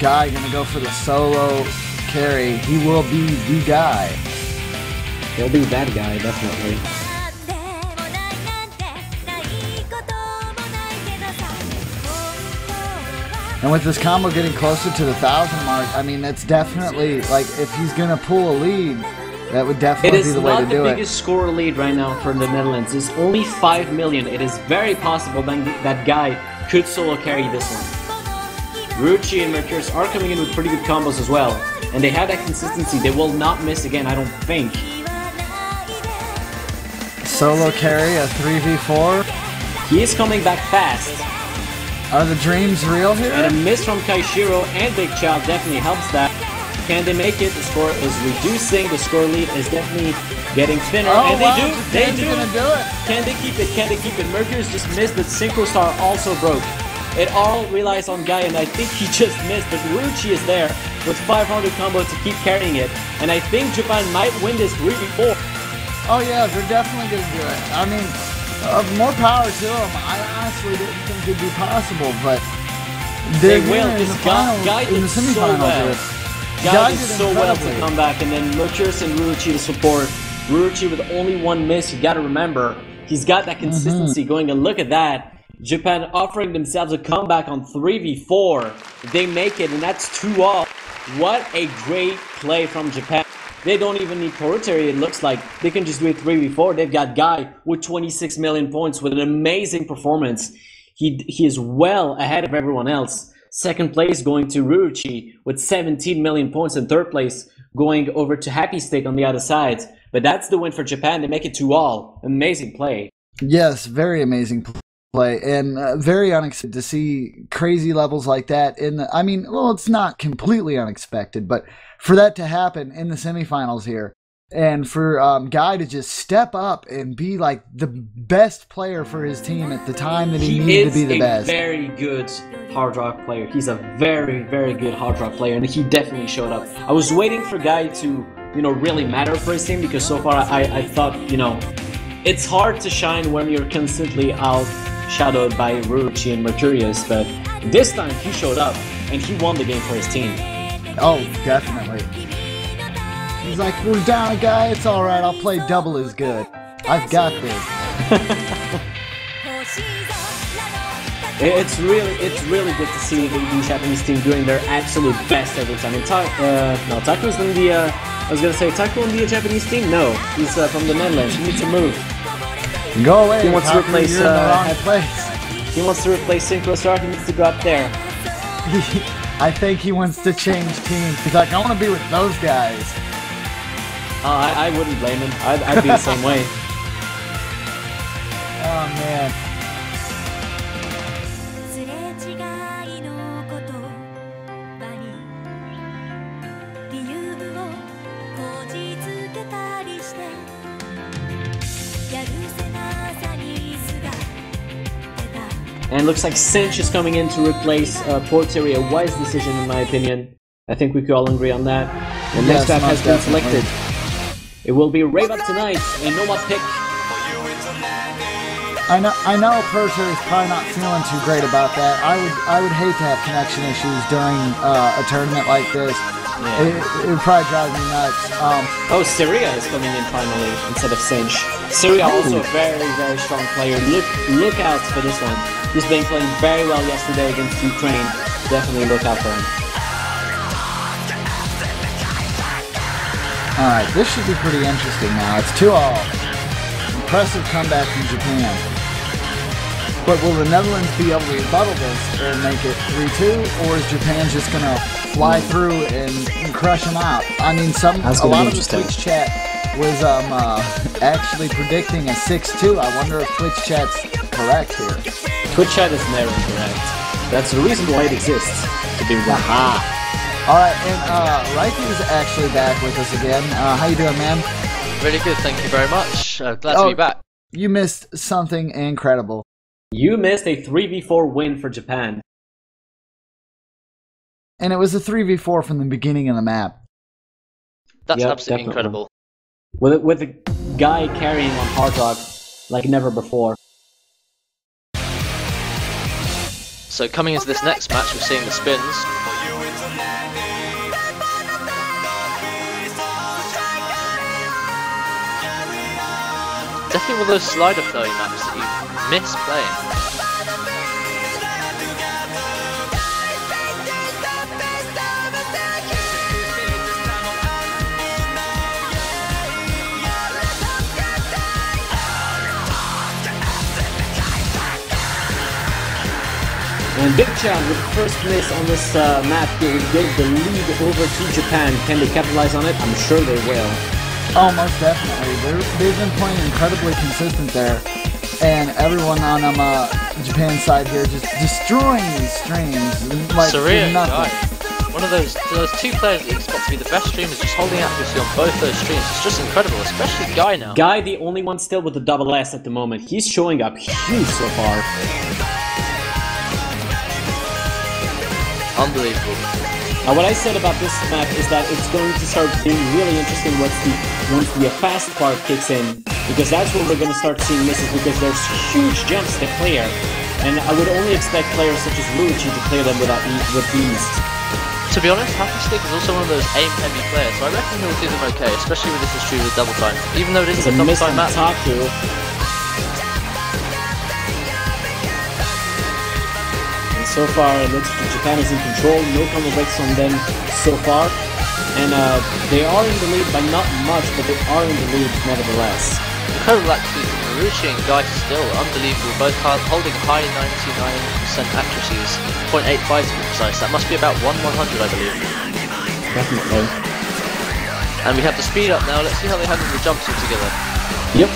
C: Guy gonna go for the solo carry. He will be the guy.
B: He'll be that guy, definitely.
C: And with this combo getting closer to the 1,000 mark, I mean, that's definitely, like, if he's going to pull a lead, that would definitely be the way to do it.
B: It is not the biggest score lead right now for the Netherlands. It's only 5 million. It is very possible that Guy could solo carry this one. Ruchi and Mercurius are coming in with pretty good combos as well. And they have that consistency. They will not miss again, I don't think.
C: Solo carry, a 3v4.
B: He is coming back fast.
C: Are the dreams real here?
B: And a miss from Kaishiro and Big Chow definitely helps that. Can they make it? The score is reducing. The score lead is definitely getting thinner.
C: Oh,
B: and
C: wow,
B: they do.
C: Gonna do it.
B: Can they keep it? Can they keep it? Mercury's just missed, but Synchro Star also broke. It all relies on Guy, and I think he just missed, but Ruchi is there with 500 combo to keep carrying it. And I think Japan might win this 3v4.
C: Oh yeah, they're definitely going to do it. I mean, more power to them. I honestly didn't think it'd be possible, but
B: they will.
C: In the finals,
B: Guy did
C: in the semifinals.
B: So well. Guy did so well to come back, and then Mercurius and Ruchi to support. Ruchi with only one miss. You got to remember, he's got that consistency going, and look at that. Japan offering themselves a comeback on 3v4. They make it, and that's 2-all. What a great play from Japan. They don't even need Porotary, it looks like. They can just do it 3v4. They've got Guy with 26 million points with an amazing performance. He is well ahead of everyone else. Second place going to Ruchi with 17 million points, and third place going over to Happy Stick on the other side. But that's the win for Japan. They make it 2-all. Amazing play.
C: Yes, very amazing play, and very unexpected to see crazy levels like that in the, I mean, well, it's not completely unexpected, but for that to happen in the semifinals here, and for Guy to just step up and be like the best player for his team at the time that he needed to be the best.
B: He is a very good hard rock player. He's a very, very good hard rock player, and he definitely showed up. I was waiting for Guy to, really matter for his team, because so far I thought, it's hard to shine when you're constantly outshadowed by Ruchi and Mercurius, but this time he showed up and he won the game for his team.
C: Oh, definitely. He's like, we're down a guy, it's alright, I'll play double as good. I've got this.
B: It's really good to see the Japanese team doing their absolute best every time. And Taku's in the, I was gonna say, Taku in the Japanese team? No, he's from the Netherlands. He needs to move.
C: Go away.
B: He wants to replace.
C: You're in the wrong place.
B: He wants to replace Synchro Star. He needs to go up there.
C: I think he wants to change teams. He's like, I want to be with those guys.
B: I wouldn't blame him. I'd be the same way.
C: Oh man.
B: And looks like Cinch is coming in to replace Portary, a wise decision in my opinion. I think we could all agree on that. The next map has been selected. It will be Rave Up Tonight, a no-mod pick.
C: I know Portary is probably not feeling too great about that. I would hate to have connection issues during a tournament like this. Yeah. It would probably drive me nuts.
B: Oh, Syria is coming in finally instead of Cinch. Syria also a very, very strong player. Look out for this one. He's been playing very well yesterday against Ukraine. Definitely look out for him.
C: Alright, this should be pretty interesting now. It's 2-all. Impressive comeback from Japan. But will the Netherlands be able to rebuttal this and make it 3-2? Or is Japan just going to fly through and crush them out? I mean, a lot of the Twitch chat was actually predicting a 6-2. I wonder if Twitch chat's correct here.
B: Twitch chat is never correct. That's the reason why it exists, to be wrong.
C: Alright, and Raiki is actually back with us again. How you doing, man?
A: Really good, thank you very much. Glad to be back.
C: You missed something incredible.
B: You missed a 3v4 win for Japan.
C: And it was a 3v4 from the beginning of the map.
A: That's absolutely incredible.
B: With a guy carrying on Hard Rock like never before.
A: So coming into this next match, we're seeing the spins. Definitely one of those slider flowing maps that you miss playing.
B: And Big Chan with the first miss on this map here will give the lead over to Japan. Can they capitalize on it? I'm sure they will.
C: Oh, most definitely. They've been playing incredibly consistent there. and everyone on Japan's side here just destroying these streams. Like
A: Surreal,
C: nothing.
A: One of those two players that you expect to be the best streamers just holding accuracy on both those streams. It's just incredible, especially Guy now.
B: Guy, the only one still with the double S at the moment. He's showing up huge so far.
A: Unbelievable.
B: Now, what I said about this map is that it's going to start being really interesting once the fast part kicks in, because that's when we're going to start seeing misses, because there's huge jumps to clear, and I would only expect players such as Ruichi to clear them with ease.
A: To be honest, Happy Stick is also one of those aim-heavy players, so I reckon he'll do them okay, especially with this history with double time. Even though it isn't a double time map.
B: And so far, it looks like Japan is in control. No combo breaks on them so far, and they are in the lead by not much, but they are in the lead nevertheless.
A: Incredible actually from Marucci and Guy still, unbelievable, both holding high 99% accuracies, 0.85 to be precise. That must be about 1/100, I believe.
B: Definitely.
A: And we have the speed up now. Let's see how they handle the jumps all together.
B: Yep.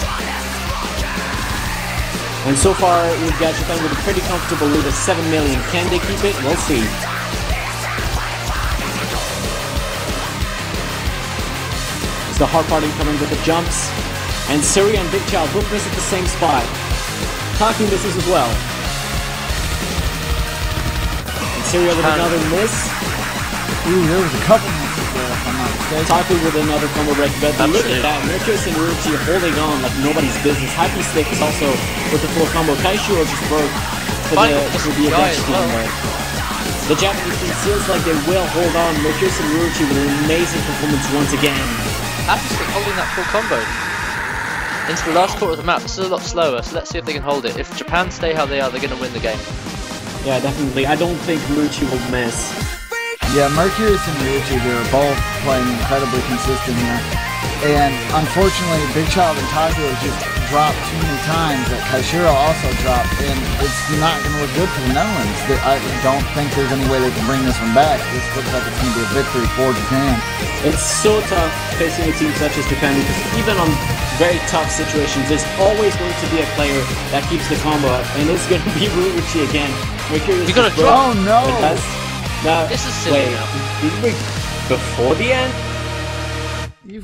B: And so far, we've got Japan with a pretty comfortable lead of 7 million. Can they keep it? We'll see. It's the hard party coming with the jumps. And Suri and Big Child both miss at the same spot. Taki misses as well. And Suri with another miss.
C: Ooh, there was a couple misses there, if I'm not mistaken.
B: Taki with another combo break, but look at that. Mercurius and Ruichi holding on like nobody's business. Happy Stick is also with the full combo. Kaishiro just broke for the advantage team there. The Japanese team feels like they will hold on. Mercurius and Ruichi with an amazing performance once again.
A: Happy Stick holding that full combo into the last quarter of the map. This is a lot slower, so let's see if they can hold it. If Japan stay how they are, they're going to win the game.
B: Yeah, definitely. I don't think Ruichi will miss.
C: Yeah, Mercurius and Ryuichi, they're both playing incredibly consistent here. And unfortunately, Big Child and Takuro just dropped too many times. That Kaishiro also dropped, and it's not going to look good for the Netherlands. I don't think there's any way they can bring this one back. This looks like it's going to be a victory for Japan.
B: It's so tough facing a team such as Japan, because even on very tough situations, there's always going to be a player that keeps the combo up, and it's going to be Ryuichi again. Mercurius
A: You got to drop!
C: Oh no!
B: Now,
A: This is silly now.
B: Did we before the end?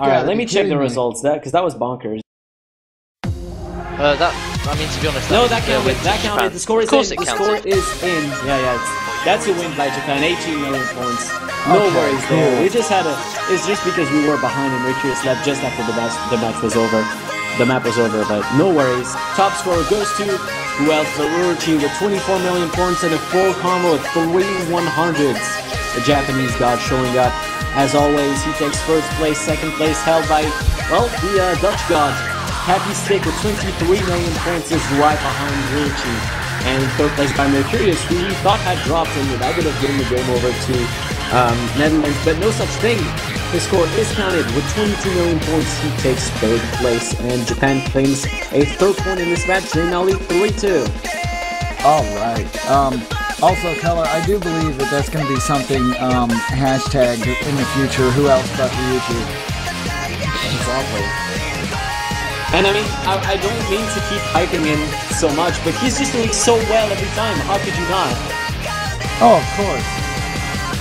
B: Alright, let me check the results, because that was bonkers.
A: I mean, to be honest,
B: That counted. The score is in. The score is in. Yeah. That's a win by Japan. 18 million points. No worries there. We just had it's just because we were behind and Mercurius left just after the match was over. The map was over, but no worries. Top scorer goes to, who else? Ruichi with 24 million points and a full combo of 3 100s. The Japanese god showing up. As always, he takes first place, second place held by, well, the Dutch god. Happy Stick with 23 million points is right behind Ruichi. And third place by Mercurius, who we thought had dropped and that would have given the game over to Netherlands, but no such thing. His score is counted with 22 million points. He takes third place, and Japan claims a third point in this match. They now lead 3-2.
C: Alright. Also, Keller, I do believe that that's going to be something hashtagged in the future. Who else but Ryuichi?
B: Exactly. And I mean, I don't mean to keep hyping him so much, but he's just doing so well every time. How could you not?
C: Oh, of course.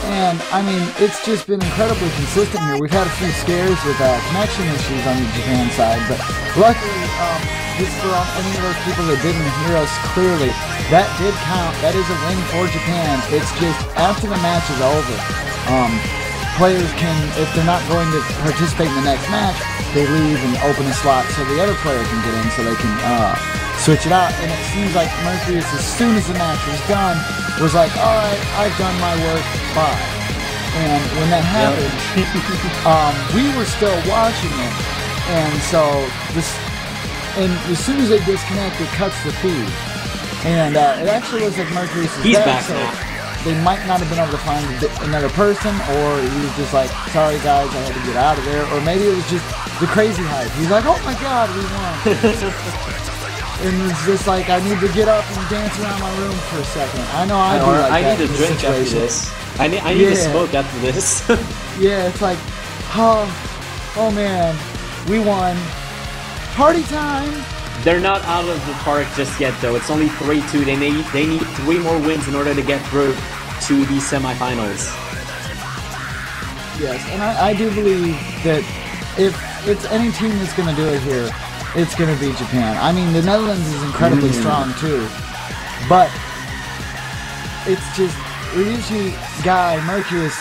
C: And, I mean, it's just been incredibly consistent here. We've had a few scares with connection issues on the Japan side, but luckily, just for any of those people that didn't hear us clearly, that did count. That is a win for Japan. It's just, after the match is over, players can, if they're not going to participate in the next match, they leave and open a slot so the other player can get in so they can switch it out. And it seems like Mercurius, as soon as the match was done, was like, alright, I've done my work, bye. And when that happened, we were still watching it. And so, and as soon as they disconnect, it cuts the feed. And it actually looks like Mercurius is
B: back
C: so
B: now.
C: They might not have been able to find another person, or he was just like, sorry guys, I had to get out of there. Or maybe it was just the crazy hype. He's like, oh my god, we won. And it's just like, I need to get up and dance around my room for a second. I know I do like
B: I
C: that
B: need a drink after this. I need to smoke after this.
C: Yeah, it's like, oh man, we won. Party time!
B: They're not out of the park just yet, though. It's only 3-2. They need 3 more wins in order to get through to the semifinals.
C: Yes, and I do believe that if it's any team that's going to do it here, it's going to be Japan. I mean, the Netherlands is incredibly strong too, but it's just Ryuji, Guy, Mercurius,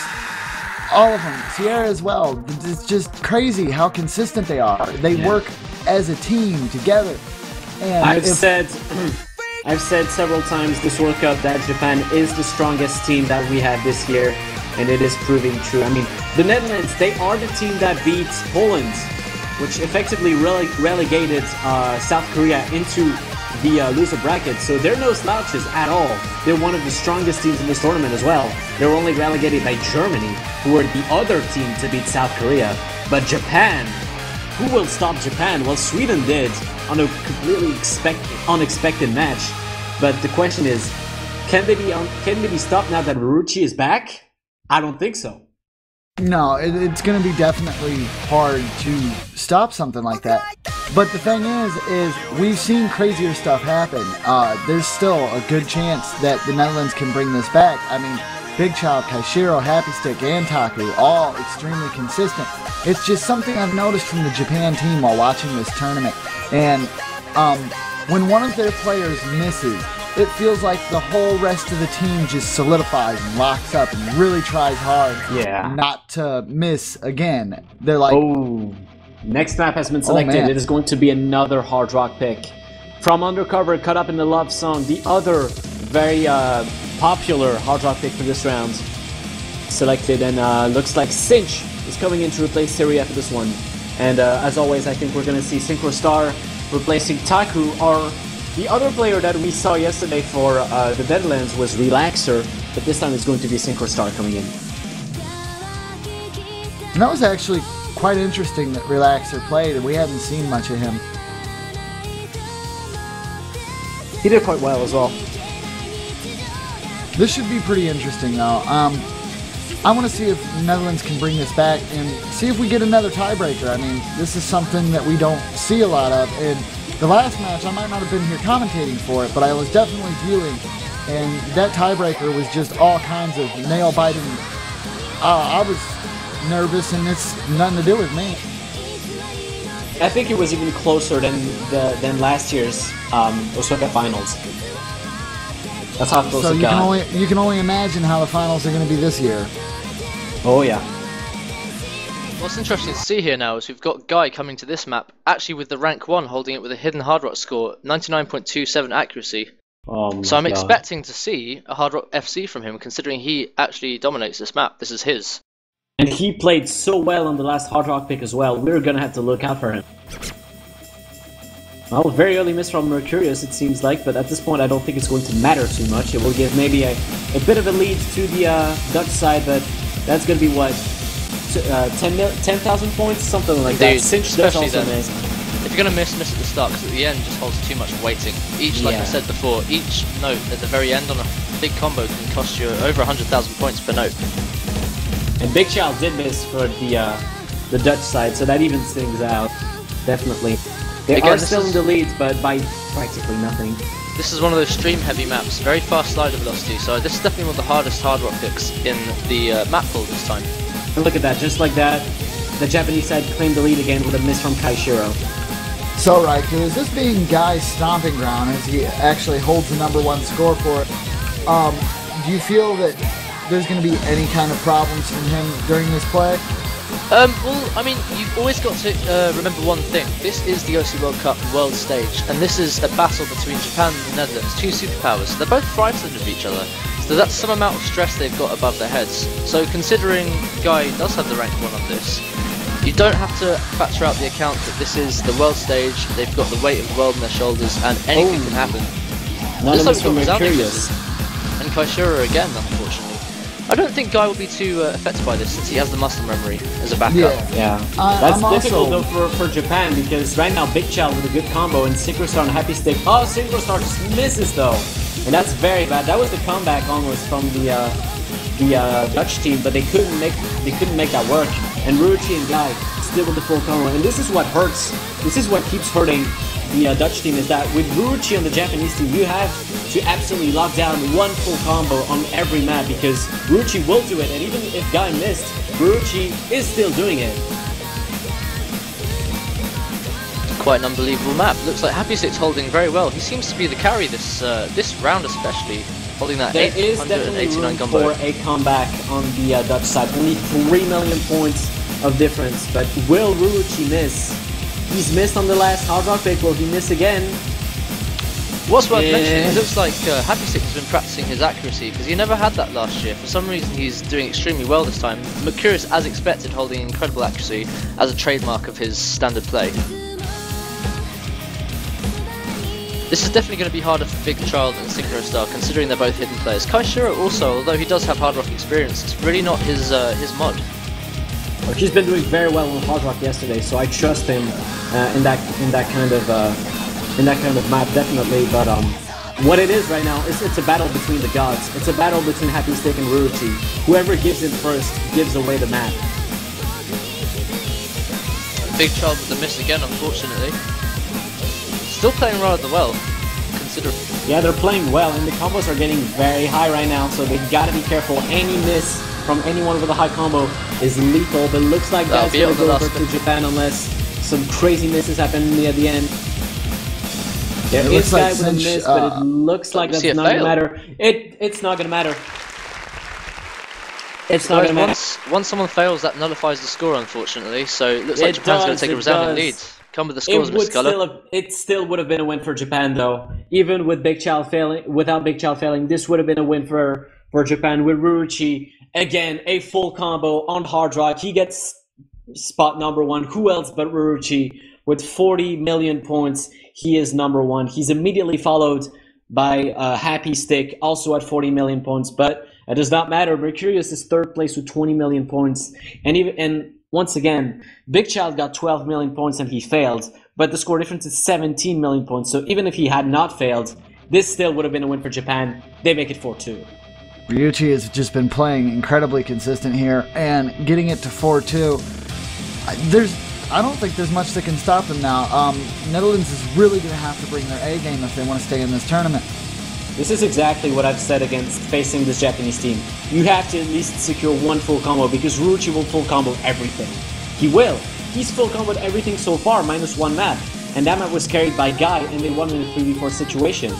C: all of them, Sierra as well. It's just crazy how consistent they are. They work as a team together. And
B: I've said several times this World Cup that Japan is the strongest team that we have this year, and it is proving true. I mean, the Netherlands, they are the team that beat Poland, which effectively relegated South Korea into the loser bracket, so they're no slouches at all. They're one of the strongest teams in this tournament as well. They're only relegated by Germany, who were the other team to beat South Korea. But Japan, who will stop Japan? Well, Sweden did on a completely unexpected match. But the question is, can they be stopped now that Marucci is back? I don't think so.
C: No, it's going to be definitely hard to stop something like that. But the thing is we've seen crazier stuff happen. There's still a good chance that the Netherlands can bring this back. I mean, Big Child, Kaishiro, Happy Stick, and Taku, all extremely consistent. It's just something I've noticed from the Japan team while watching this tournament. And when one of their players misses, it feels like the whole rest of the team just solidifies and locks up and really tries hard not to miss again. They're like,
B: oh, next map has been selected. It is going to be another hard rock pick. From Undercover, Caught Up in the Love Song, the other very popular hard rock pick for this round. Selected, and looks like Cinch is coming in to replace Syria for this one. And as always, I think we're going to see Synchro Star replacing Taku, or the other player that we saw yesterday for the Netherlands was Relaxer, but this time it's going to be Synchro Star coming in.
C: And that was actually quite interesting that Relaxer played, and we hadn't seen much of him.
B: He did quite well as well.
C: This should be pretty interesting, though. I want to see if the Netherlands can bring this back and see if we get another tiebreaker. I mean, this is something that we don't see a lot of. And the last match, I might not have been here commentating for it, but I was definitely viewing. And that tiebreaker was just all kinds of nail-biting. I was nervous, and it's nothing to do with me.
B: I think it was even closer than last year's Osaka Finals. That's how close it got.
C: You can only imagine how the finals are going to be this year.
B: Oh yeah.
A: What's interesting to see here now is we've got Guy coming to this map actually with the rank 1, holding it with a hidden hard rock score, 99.27 accuracy. So I'm expecting to see a hard rock FC from him, considering he actually dominates this map. This is his.
B: And he played so well on the last hard rock pick as well. We're gonna have to look out for him. Well, very early miss from Mercurius, it seems like, but at this point I don't think it's going to matter too much. It will give maybe a bit of a lead to the Dutch side, but that's going to be what? 10,000 points? Something like that. Cinch does also miss.
A: If you're going to miss at the start, because at the end just holds too much weighting. Like I said before, each note at the very end on a big combo can cost you over 100,000 points per note.
B: And Big Child did miss for the Dutch side, so that evens things out. Definitely. They are still in the lead, but by practically nothing.
A: This is one of those stream-heavy maps, very fast slider velocity, so this is definitely one of the hardest hard rock picks in the map pool this time.
B: And look at that, just like that, the Japanese side claimed the lead again with a miss from Kaishiro.
C: So, Raikou, is this being Guy's stomping ground as he actually holds the #1 score for it? Do you feel that there's going to be any kind of problems from him during this play?
A: Well, I mean, you've always got to remember one thing. This is the Osu World Cup world stage, and this is a battle between Japan and the Netherlands, two superpowers. They're both frightened of each other, so that's some amount of stress they've got above their heads. So considering Guy does have the rank 1 on this, you don't have to factor out the account that this is the world stage, they've got the weight of the world on their shoulders, and anything can happen.
B: None of this from Mercurius.
A: And Kaishiro again, unfortunately. I don't think Guy will be too affected by this since he has the muscle memory as a backup.
B: Yeah. That's difficult though for Japan, because right now Big Child with a good combo and Synchro Star and Happy Stick. Oh, Synchro Star just misses though, and that's very bad. That was the comeback almost from the Dutch team, but they couldn't make that work. And Ruchi and Guy did with the full combo, and this is what hurts. This is what keeps hurting the Dutch team, is that with Ruuchi on the Japanese team, you have to absolutely lock down one full combo on every map, because Ruuchi will do it, and even if Guy missed, Ruuchi is still doing it.
A: Quite an unbelievable map. Looks like Happy Stick's holding very well. He seems to be the carry this this round especially, holding that
B: There is definitely room
A: combo.
B: for a comeback on the Dutch side. Only 3 million points of difference, but will Ruuchi miss? He's missed on the last Hard Rock pick. Will he miss again?
A: What's worth mentioning, it looks like Happy Stick has been practicing his accuracy, because he never had that last year. For some reason he's doing extremely well this time. Mercurius, as expected, holding incredible accuracy as a trademark of his standard play. This is definitely going to be harder for Big Child and Synchro-Star, considering they're both hidden players. Kaishiro also, although he does have Hard Rock experience, it's really not his mod.
B: Well, he's been doing very well on Hard Rock yesterday, so I trust him in that kind of map, definitely. But what it is right now is it's a battle between the gods. It's a battle between Happy Stick and Ruuchi. Whoever gives in first gives away the map.
A: Big Child with the miss again, unfortunately. Still playing rather well, considering.
B: Yeah, they're playing well, and the combos are getting very high right now, so they gotta be careful. Any miss from anyone with a high combo is lethal, but it looks like that's gonna go over to Japan unless some crazy misses happen at the end. There is Guy with a miss, but it looks like that's not gonna matter. It's not gonna matter. It's not gonna matter.
A: Once someone fails, that nullifies the score, unfortunately, so it looks like Japan's gonna take a resounding lead. Come with the scores, Mr. Sculler.
B: It still would have been a win for Japan, though. Even with Big Child failing, without Big Child failing, this would have been a win for Japan. With Ruuchi, again, a full combo on Hard Rock. He gets spot number 1. Who else but Ruuchi? With 40 million points, he is number 1. He's immediately followed by Happy Stick, also at 40 million points. But it does not matter. Mercurius is 3rd place with 20 million points, and once again, Big Child got 12 million points and he failed, but the score difference is 17 million points, so even if he had not failed, this still would have been a win for Japan. They make it 4-2.
C: Ryuichi has just been playing incredibly consistent here, and getting it to 4-2. I don't think there's much that can stop them now. Netherlands is really going to have to bring their A game if they want to stay in this tournament.
B: This is exactly what I've said against facing this Japanese team. You have to at least secure one full combo, because Ruuchi will full combo everything. He will. He's full comboed everything so far, minus one map. And that map was carried by Guy, and they won in a 3v4 situation.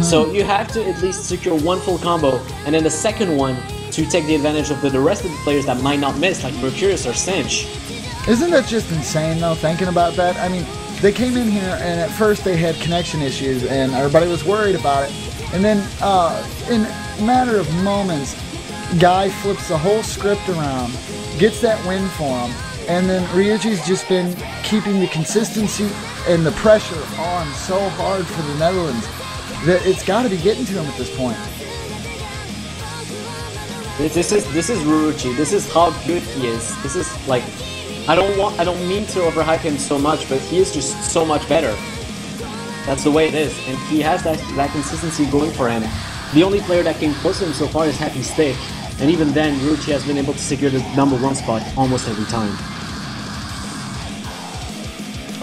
B: So you have to at least secure one full combo, and then the second one to take the advantage of the rest of the players that might not miss, like Mercurius or Cinch.
C: Isn't that just insane, though, thinking about that? I mean, they came in here, and at first they had connection issues, and everybody was worried about it. And then, in a matter of moments, Guy flips the whole script around, gets that win for him, and then Ryuichi's just been keeping the consistency and the pressure on so hard for the Netherlands that it's got to be getting to him at this point.
B: This is Ruuchi. This is how good he is. This is like, I don't mean to overhype him so much, but he is just so much better. That's the way it is, and he has that consistency going for him. The only player that came close to him so far is Happy Stick, and even then, Ruuchi has been able to secure the #1 spot almost every time.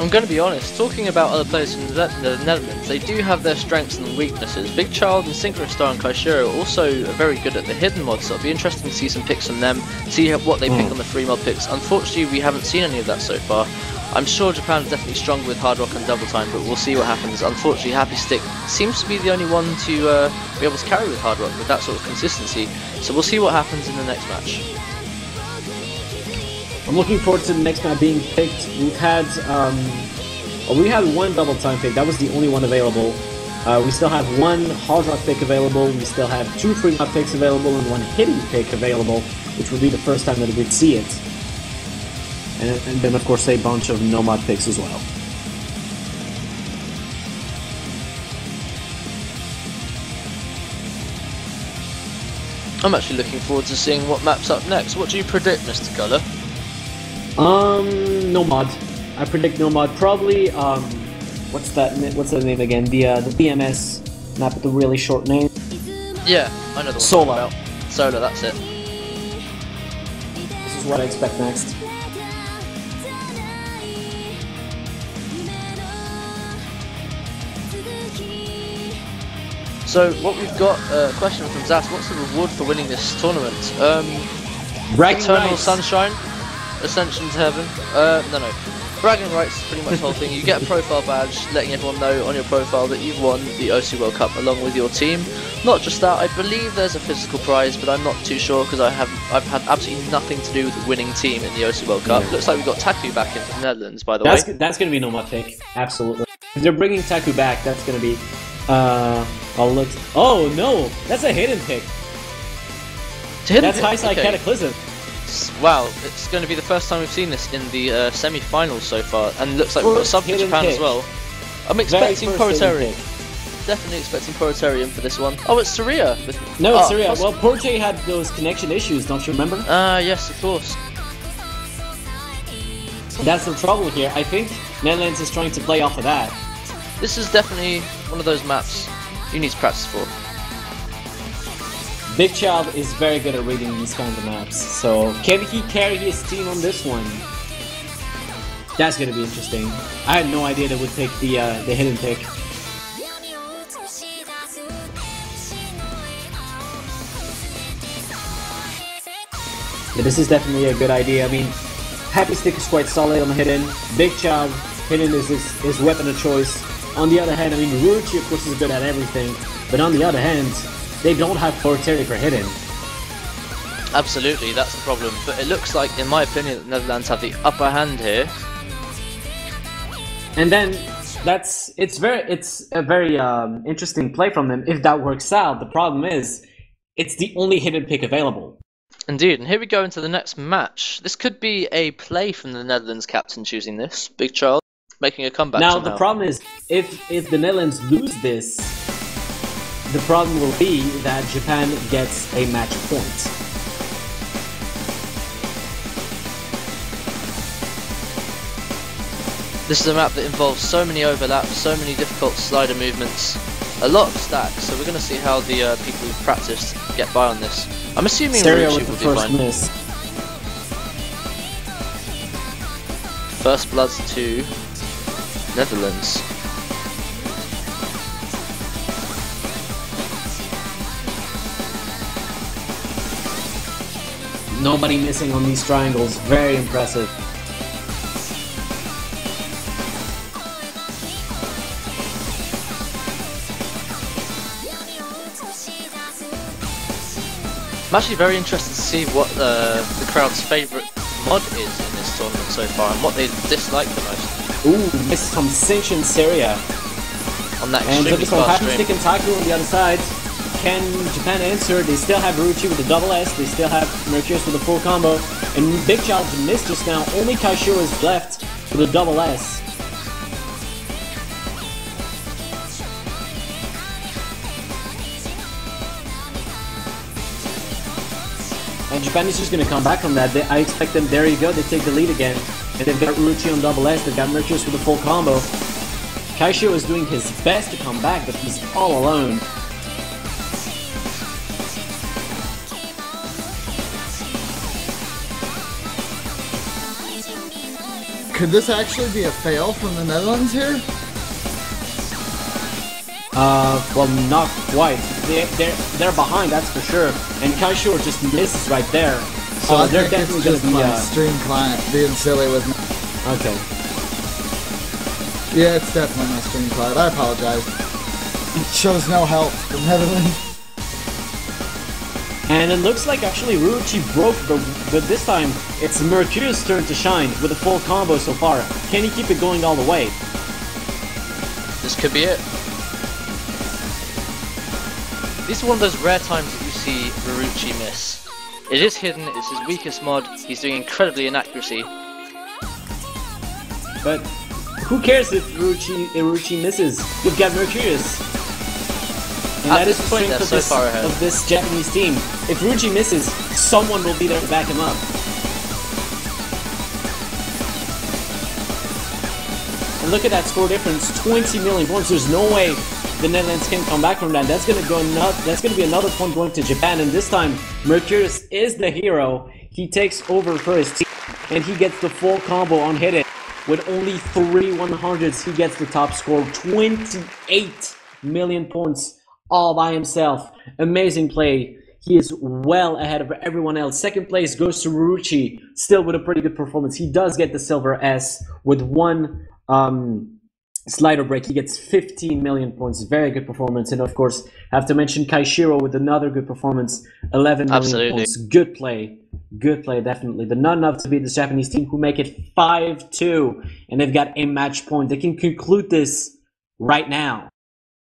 A: I'm going to be honest, talking about other players from the Netherlands, they do have their strengths and weaknesses. Big Child and Synchro-Star and Kaishiro are also very good at the hidden mods, so it'll be interesting to see some picks from them, see what they pick on the free mod picks. Unfortunately, we haven't seen any of that so far. I'm sure Japan is definitely stronger with Hard Rock and Double Time, but we'll see what happens. Unfortunately, Happy Stick seems to be the only one to be able to carry with Hard Rock with that sort of consistency, so we'll see what happens in the next match.
B: I'm looking forward to the next map being picked. We had one Double Time pick. That was the only one available. We still have one Hard Rock pick available. We still have 2 free mod picks available and 1 hidden pick available, which would be the first time that we'd see it. And then, of course, a bunch of no mod picks as well.
A: I'm actually looking forward to seeing what map's up next. What do you predict, Mr. Guller?
B: No mod. I predict no mod. Probably, what's the name again? The BMS map with the really short name.
A: Yeah, I know the one.
B: Solar.
A: Solar, that's it.
B: This is what I expect next.
A: So what we've got, a question from Zas, what's the reward for winning this tournament?
B: Bragging
A: Eternal
B: rights.
A: Sunshine? Ascension to Heaven? No. Bragging rights is pretty much the whole thing. You get a profile badge letting everyone know on your profile that you've won the Osu World Cup along with your team. Not just that, I believe there's a physical prize, but I'm not too sure because I've had absolutely nothing to do with the winning team in the Osu World Cup.
B: Yeah.
A: Looks like we've got Taku back in the Netherlands, by the way.
B: That's going to be no much pick. Absolutely. If they're bringing Taku back, that's going to be... I'll look... Oh, no! That's a hidden pick. That's High Side Cataclysm.
A: Wow, it's going to be the first time we've seen this in the semi-finals so far, and looks like we've got sub for Japan as well. I'm expecting Proletarian. Definitely expecting Proletarian for this one. Oh, it's Saria.
B: No, it's Saria. Well, Porte had those connection issues, don't you remember?
A: Yes, of course.
B: That's the trouble here. I think Netherlands is trying to play off of that.
A: This is definitely one of those maps you need to practice for.
B: Big Child is very good at reading these kinds of maps, so can he carry his team on this one? That's gonna be interesting. I had no idea they would pick the hidden pick. But this is definitely a good idea. I mean, Happy Stick is quite solid on the hidden. Big Child, hidden is his weapon of choice. On the other hand, I mean, Ruchi of course is good at everything, but on the other hand, they don't have Proletarian for hidden.
A: Absolutely, that's the problem. But it looks like, in my opinion, the Netherlands have the upper hand here.
B: And then it's a very interesting play from them if that works out. The problem is, it's the only hidden pick available.
A: Indeed, and here we go into the next match. This could be a play from the Netherlands captain choosing this. Big Child making a comeback.
B: Now
A: somehow.
B: the problem is, if the Netherlands lose this, the problem will be that Japan gets a match point.
A: This is a map that involves so many overlaps, so many difficult slider movements, a lot of stacks, so we're going to see how the people who've practiced get by on this. I'm assuming Ruchi will be fine.
B: Miss.
A: First Bloods to Netherlands.
B: Nobody missing on these triangles, very impressive.
A: I'm actually very interested to see what the crowd's favourite mod is in this tournament so far and what they dislike the most.
B: Ooh, this from Senshin Syria.
A: On that
B: and
A: extremely
B: from
A: fast
B: Happy Stick and Taku on the other side. Can Japan answer? They still have Ruchi with the double S, they still have Mercurius with the full combo, and Big Child missed just now. Only Kaishiro is left with a double S. And Japan is just going to come back from that. I expect them, there you go, they take the lead again. And they've got Ruchi on double S, they've got Mercurius with a full combo. Kaishiro is doing his best to come back, but he's all alone.
C: Could this actually be a fail from the Netherlands here?
B: Well, not quite. They're behind, that's for sure. And Kaishiro just misses right there.
C: So
B: they're definitely
C: just
B: gonna be
C: my stream client being silly with me.
B: Okay.
C: Yeah, it's definitely my stream client. I apologize. It shows no help from Netherlands.
B: And it looks like actually Ruchi broke, but this time it's Mercurius' turn to shine with a full combo so far. Can he keep it going all the way?
A: This could be it. This is one of those rare times that you see Ruchi miss. It is hidden, it's his weakest mod, he's doing incredibly inaccuracy.
B: But who cares if Ruchi misses? You've got Mercurius. And that is the strength of this Japanese team. If Ruchi misses, someone will be there to back him up. And look at that score difference, 20 million points. There's no way the Netherlands can come back from that. That's gonna be another point going to Japan, and this time Mercurius is the hero. He takes over for his team, and he gets the full combo on hit it. With only 3 100s, he gets the top score, 28 million points all by himself. Amazing play. He is well ahead of everyone else. Second place goes to Ruchi, still with a pretty good performance. He does get the silver S with one slider break. He gets 15 million points. Very good performance. And of course, have to mention Kaishiro with another good performance. 11 million points. Good play. Good play, definitely. But not enough to beat this Japanese team, who make it 5-2. And they've got a match point. They can conclude this right now.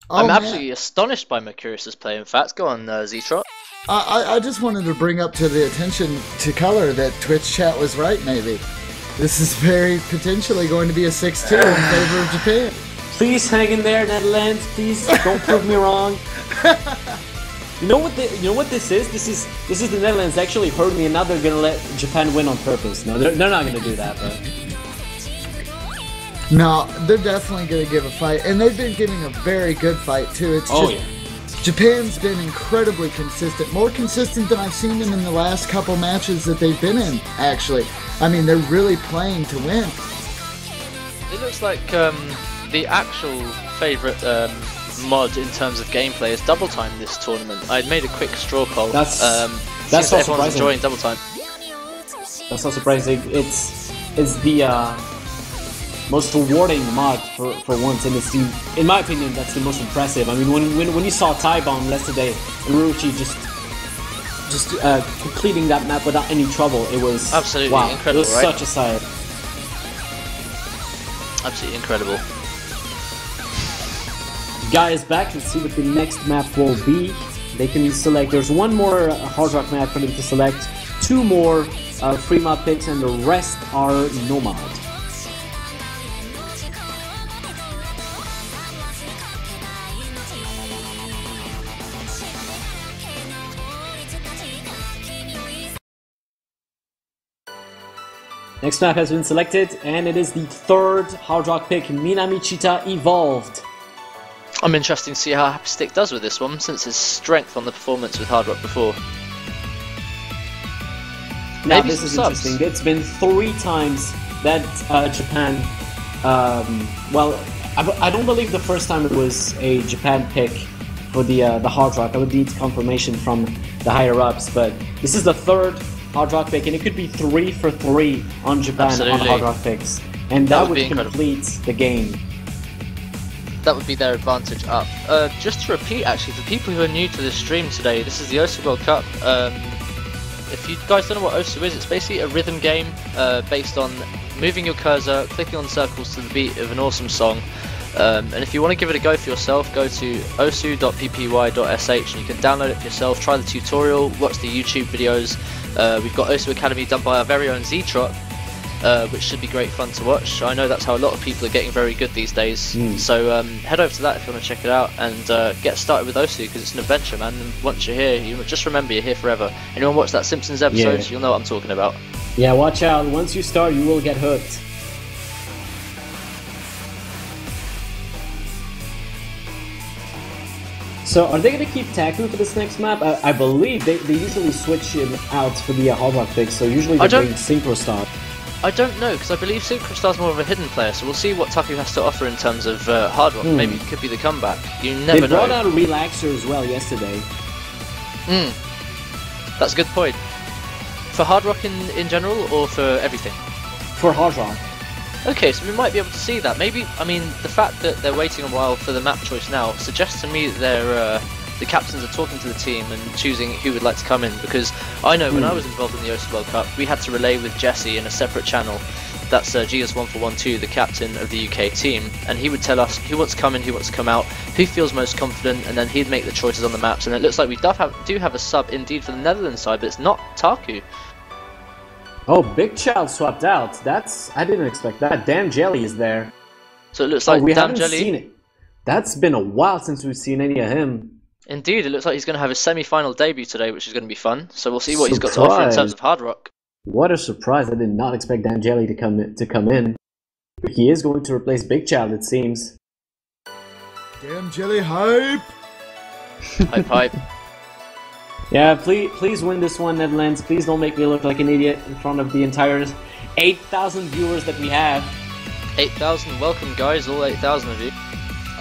A: I'm absolutely astonished by Mercurious's play, in fact. Go on, Z-Trot.
C: I just wanted to bring up to the attention to Color that Twitch chat was right, maybe. This is very potentially going to be a 6-2 in favor of Japan.
B: Please hang in there, Netherlands. Please don't prove me wrong. You know what this is? This is the Netherlands actually heard me, and now they're gonna let Japan win on purpose. No, they're not gonna do that, but.
C: No, they're definitely gonna give a fight, and they've been giving a very good fight too. It's just, Japan's been incredibly consistent, more consistent than I've seen them in the last couple matches that they've been in, actually. I mean, they're really playing to win.
A: It looks like the actual favourite mod in terms of gameplay is Double Time this tournament. I made a quick straw poll.
B: That's so
A: everyone's
B: surprising.
A: Enjoying Double Time.
B: That's so surprising. It's the most rewarding mod for once, and it's in my opinion, that's the most impressive. I mean, when you saw Tai Bomb yesterday and Ruchi just completing that map without any trouble, it was
A: absolutely incredible.
B: It was such a sight.
A: Absolutely incredible.
B: Guy is back. Let's see what the next map will be. They can select. There's one more Hard Rock map for them to select. Two more free mod picks, and the rest are no mod. Next map has been selected, and it is the third Hard Rock pick, Minamichita Evolved.
A: I'm interested to see how Happy Stick does with this one, since his strength on the performance with Hard Rock before.
B: Now this is interesting. It's been 3 times that Japan... well, I don't believe the first time it was a Japan pick for the Hard Rock. I would need confirmation from the higher-ups, but this is the third Hard Rock pick, and it could be 3 for 3 on Japan on Hard Rock picks, and that would complete the game.
A: That would be their advantage up. Just to repeat, actually, for people who are new to this stream today, this is the Osu World Cup. If you guys don't know what Osu is, it's basically a rhythm game based on moving your cursor, clicking on circles to the beat of an awesome song. And if you want to give it a go for yourself, go to osu.ppy.sh and you can download it for yourself, try the tutorial, watch the YouTube videos. We've got Osu Academy done by our very own Z-Trot, which should be great fun to watch. I know that's how a lot of people are getting very good these days. So head over to that if you want to check it out and get started with Osu, because it's an adventure, man. And once you're here, you just remember you're here forever. Anyone watch that Simpsons episode, you'll know what I'm talking about.
B: Yeah, watch out. Once you start, you will get hooked. So, are they going to keep Taku for this next map? I believe they usually switch him out for the Hard Rock picks, so usually they bring Synchrostar.
A: I don't know, because I believe Synchrostar's more of a hidden player, so we'll see what Taku has to offer in terms of Hard Rock. Maybe it could be the comeback. You never know.
B: They brought out a Relaxer as well yesterday.
A: That's a good point. For Hard Rock in general, or for everything?
B: For Hard Rock.
A: Okay, so we might be able to see that. Maybe, I mean, the fact that they're waiting a while for the map choice now suggests to me that the captains are talking to the team and choosing who would like to come in, because I know when I was involved in the Osu World Cup, we had to relay with Jesse in a separate channel. That's GS1412, the captain of the UK team, and he would tell us who wants to come in, who wants to come out, who feels most confident, and then he'd make the choices on the maps. And it looks like we do have a sub indeed for the Netherlands side, but it's not Taku.
B: Oh, Big Child swapped out. I didn't expect that. Damn Jelly is there.
A: So it looks like
B: we
A: Damn
B: haven't
A: Jelly.
B: Seen it. That's been a while since we've seen any of him.
A: Indeed, it looks like he's going to have his semi-final debut today, which is going to be fun. So we'll see what he's got to offer in terms of Hard Rock.
B: What a surprise! I did not expect Damn Jelly to come in. But he is going to replace Big Child, it seems.
C: Damn Jelly hype!
A: Hype.
B: Yeah, please win this one, Netherlands. Please don't make me look like an idiot in front of the entire 8,000 viewers that we have.
A: 8,000, welcome guys, all 8,000 of you.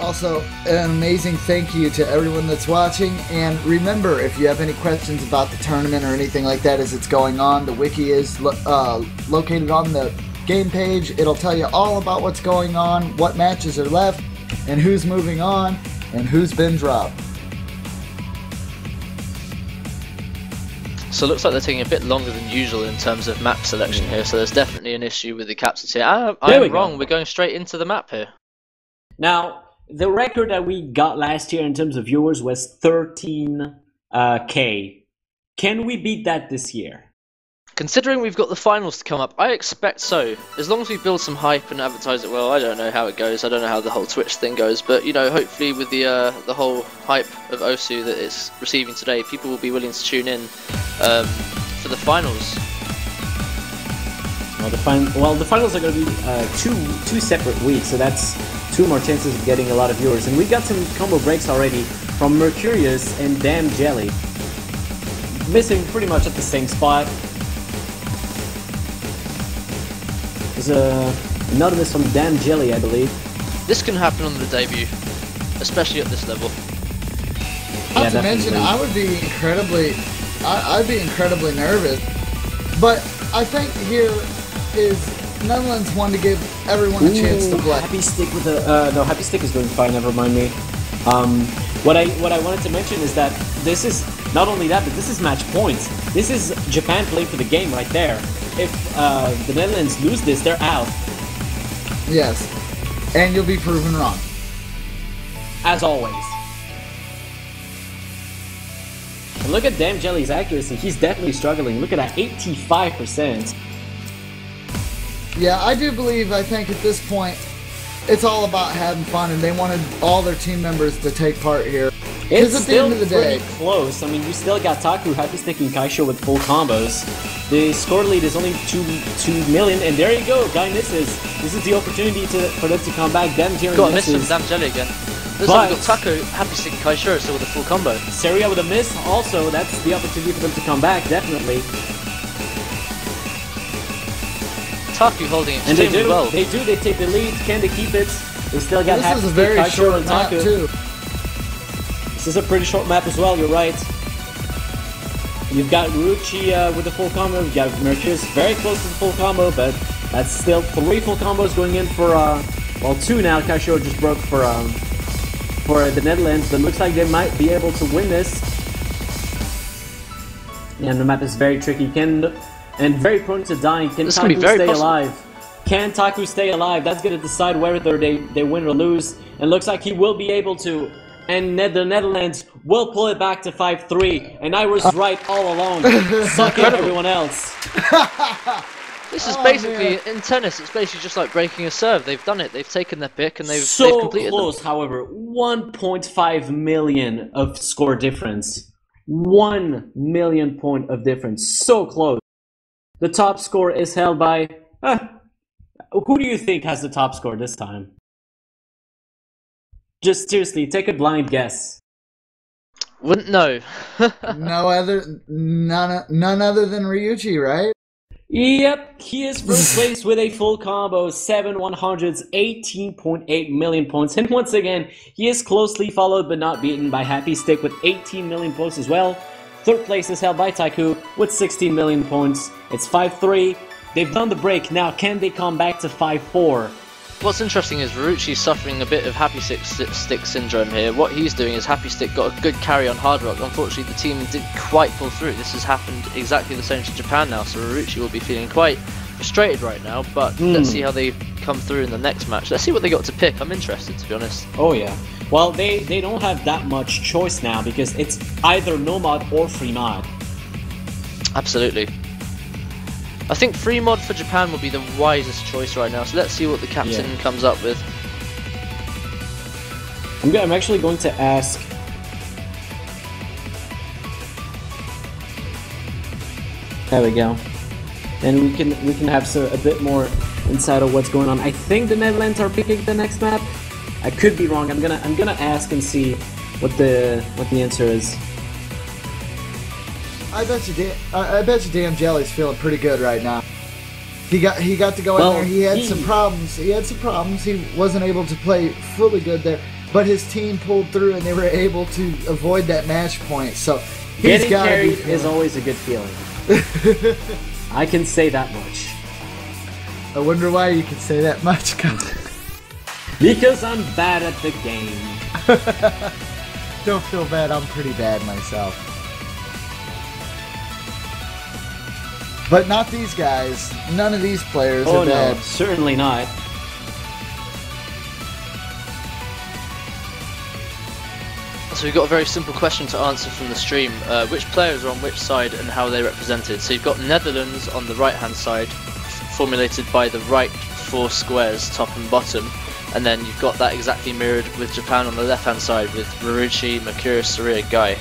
C: Also, an amazing thank you to everyone that's watching. And remember, if you have any questions about the tournament or anything like that as it's going on, the wiki is located on the game page. It'll tell you all about what's going on, what matches are left, and who's moving on, and who's been dropped.
A: So it looks like they're taking a bit longer than usual in terms of map selection here, so there's definitely an issue with the captaincy. I'm wrong, we're going straight into the map here.
B: Now, the record that we got last year in terms of viewers was 13K. Can we beat that this year?
A: Considering we've got the finals to come up, I expect so. As long as we build some hype and advertise it well. I don't know how it goes. I don't know how the whole Twitch thing goes, but you know, hopefully with the whole hype of Osu that it's receiving today, people will be willing to tune in for the finals.
B: Well, the finals are going to be two separate weeks, so that's 2 more chances of getting a lot of viewers. And we got some combo breaks already from Mercurius and Damn Jelly, missing pretty much at the same spot. There's another miss from Damn Jelly, I believe.
A: This can happen on the debut, especially at this level.
C: Not to mention, I'd be incredibly nervous. But I think here is Netherlands one to give everyone a chance to play.
B: Happy Stick with a no. Happy Stick is going fine. Never mind me. What I wanted to mention is that this is not only that, but this is match points. This is Japan playing for the game right there. If the Netherlands lose this, they're out.
C: Yes, and you'll be proven wrong.
B: As always. And look at Damn Jelly's accuracy. He's definitely struggling. Look at that, 85%.
C: Yeah, I think at this point, it's all about having fun, and they wanted all their team members to take part here.
B: It's
C: at the
B: still
C: end of the day,
B: pretty close. I mean, you still got Taku, Happy Stick, and Kaisho with full combos. The score lead is only 2 million, and there you go, guy misses. This is the opportunity for them to come back. Damn Jelly
A: got a miss from Damn Jelly again. Looks like we've got Taku, Happy Stick, and Kaisho still with a full combo.
B: Seria with a miss also, that's the opportunity for them to come back, definitely.
A: Taku holding extremely well.
B: They take the lead. Can they keep it? They still got
C: This is a very short map too.
B: This is a pretty short map as well, you're right. You've got Ruchi with the full combo, you've got Mercurius very close to the full combo, but that's still 3 full combos going in for, well, 2 now. Kaisho just broke for the Netherlands, but looks like they might be able to win this. And the map is very tricky, and very prone to dying. Can Taku stay alive? Can Taku stay alive? That's going to decide whether they win or lose. And looks like he will be able to. And the Netherlands will pull it back to 5-3. And I was right all along. Suck it, everyone else.
A: This is basically, in tennis, it's basically just like breaking a serve. They've done it. They've taken their pick and they've completed
B: close,
A: them.
B: However, 1.5 million of score difference. 1 million point of difference. So close. The top score is held by... who do you think has the top score this time? Just seriously, take a blind guess.
A: Wouldn't know.
C: None other than Ryuchi, right?
B: Yep, he is first place with a full combo, 7 100s, 18.8 million points. And once again, he is closely followed but not beaten by Happy Stick with 18 million points as well. Third place is held by Taku with 16 million points. It's 5-3. They've done the break. Now, can they come back to 5-4?
A: What's interesting is Ruchi's suffering a bit of Happy Stick syndrome here. What he's doing is Happy Stick got a good carry on Hard Rock. Unfortunately, the team didn't quite pull through. This has happened exactly the same to Japan now, so Ruchi will be feeling quite frustrated right now, but let's see how they come through in the next match. Let's see what they got to pick. I'm interested, to be honest.
B: Oh yeah. Well, they don't have that much choice now because it's either no mod or free mod.
A: Absolutely. I think free mod for Japan will be the wisest choice right now, so let's see what the captain comes up with.
B: I'm actually going to ask... There we go. And we can have a bit more insight of what's going on. I think the Netherlands are picking the next map. I could be wrong. I'm gonna ask and see what the answer is.
C: I bet you Damn Jelly's feeling pretty good right now. He got to go in there. He had some problems. He wasn't able to play fully good there. but his team pulled through and they were able to avoid that match point. So he's
B: getting
C: got
B: carried is always a good feeling. I can say that much.
C: I wonder why you can say that much,
B: Because I'm bad at the game.
C: Don't feel bad, I'm pretty bad myself. But not these guys. None of these players are bad.
B: Oh no, certainly not.
A: So we've got a very simple question to answer from the stream. Which players are on which side and how are they represented? So you've got Netherlands on the right hand side, formulated by the right 4 squares, top and bottom. And then you've got that exactly mirrored with Japan on the left hand side with Marucci, Mercurius, Saria, Guy.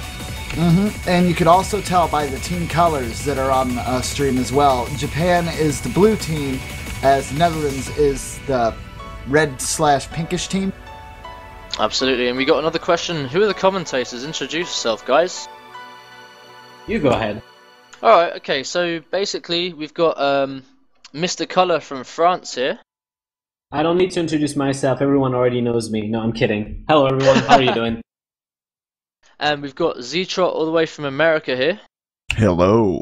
C: And you could also tell by the team colors that are on stream as well. Japan is the blue team, as Netherlands is the red/pinkish team.
A: Absolutely, and we got another question. Who are the commentators? Introduce yourself, guys.
B: You go ahead.
A: Alright, okay, so basically we've got Mr. Color from France here.
B: I don't need to introduce myself, everyone already knows me. No, I'm kidding. Hello everyone, how are you doing?
A: And we've got Z-Trot all the way from America here.
C: Hello.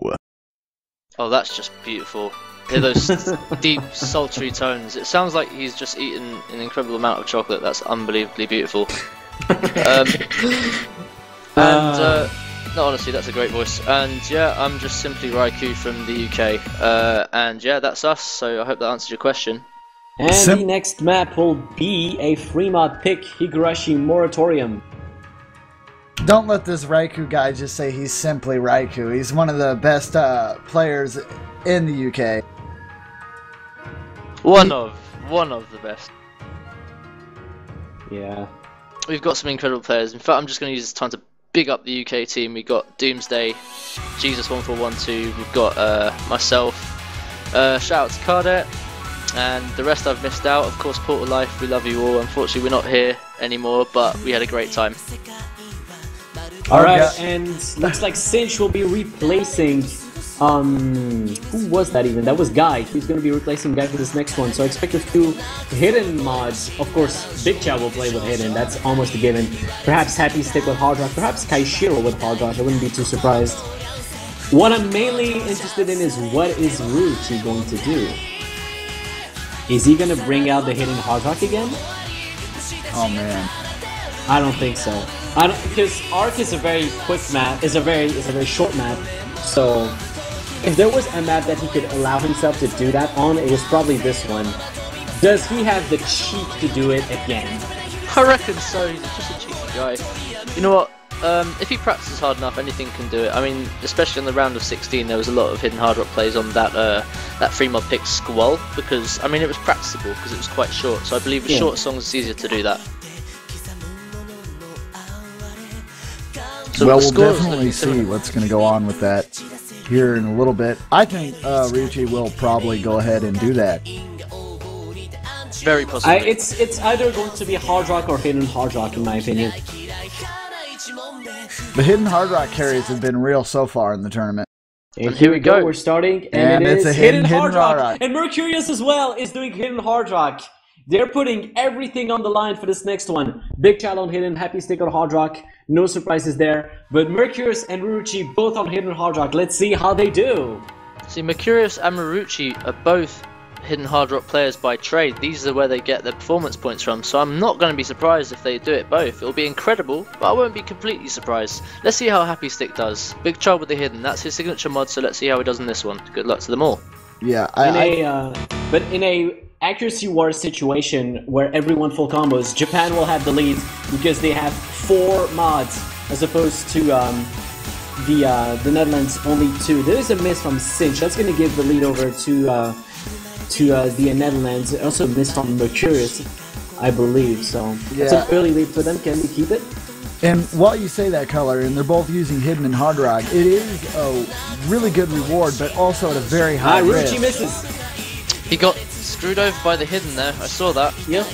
A: Oh, that's just beautiful. Hear those deep, sultry tones. It sounds like he's just eaten an incredible amount of chocolate. That's unbelievably beautiful. No, honestly, that's a great voice. And yeah, I'm just simply Raikou from the UK. And yeah, that's us. So I hope that answers your question.
B: And the next map will be a free mod pick, Higurashi Moratorium.
C: Don't let this Raikou guy just say he's simply Raikou. He's one of the best players in the UK.
A: One of the best.
B: Yeah.
A: We've got some incredible players. In fact, I'm just going to use this time to big up the UK team. We've got Doomsday, Jesus1412. We've got myself. Shout out to Cardet. And the rest I've missed out. Of course, Portal Life, we love you all. Unfortunately, we're not here anymore, but we had a great time.
B: Alright, and looks like Cinch will be replacing, who was that even? That was Guy. He's going to be replacing Guy for this next one, so I expect a few hidden mods. Of course, Big Chow will play with hidden, that's almost a given. Perhaps Happy Stick with Hard Rock, perhaps Kaishiro with Hard Rock, I wouldn't be too surprised. What I'm mainly interested in is what is Ruchi going to do? Is he going to bring out the hidden Hard Rock again?
C: Oh man.
B: I don't think so. I don't, because Arc is a very quick map, is a very short map. So if there was a map that he could allow himself to do that on, it was probably this one. Does he have the cheek to do it again?
A: I reckon so. He's just a cheeky guy. You know what? If he practices hard enough, anything can do it. I mean, especially in the round of 16, there was a lot of hidden hard rock plays on that free mod pick Squall, because I mean it was practicable because it was quite short. So I believe with short songs it's easier to do that. So
C: well, we'll definitely see what's going to go on with that here in a little bit. I think Ryuichi will probably go ahead and do that.
A: Very possible.
B: It's either going to be Hard Rock or Hidden Hard Rock, in my opinion.
C: The hidden Hard Rock carries have been real so far in the tournament.
B: And here we go, we're starting, and it is
C: a
B: hidden Hard Rock.
C: Rock.
B: And Mercurius as well is doing Hidden Hard Rock. They're putting everything on the line for this next one. Big Child on Hidden, Happy Stick on Hard Rock. No surprises there. But Mercurius and Ruchi both on Hidden Hard Rock. Let's see how they do.
A: See, Mercurius and Marucci are both hidden hard rock players by trade. These are where they get their performance points from, so I'm not going to be surprised if they do it both. It'll be incredible, but I won't be completely surprised. Let's see how Happy Stick does. Big Child with the hidden, that's his signature mod, so let's see how he does in this one. Good luck to them all.
C: Yeah,
B: but in a accuracy war situation where everyone full combos, Japan will have the lead because they have 4 mods as opposed to the Netherlands only 2. There is a miss from Cinch. That's going to give the lead over to the Netherlands. Also a miss from Mercurius, I believe. So it's an early lead for them. Can we keep it?
C: And while you say that, Color, and they're both using Hidden and Hard Rock, it is a really good reward, but also at a very high risk.
B: Ruchi misses.
A: He got screwed over by the hidden there. I saw that.
B: Yep.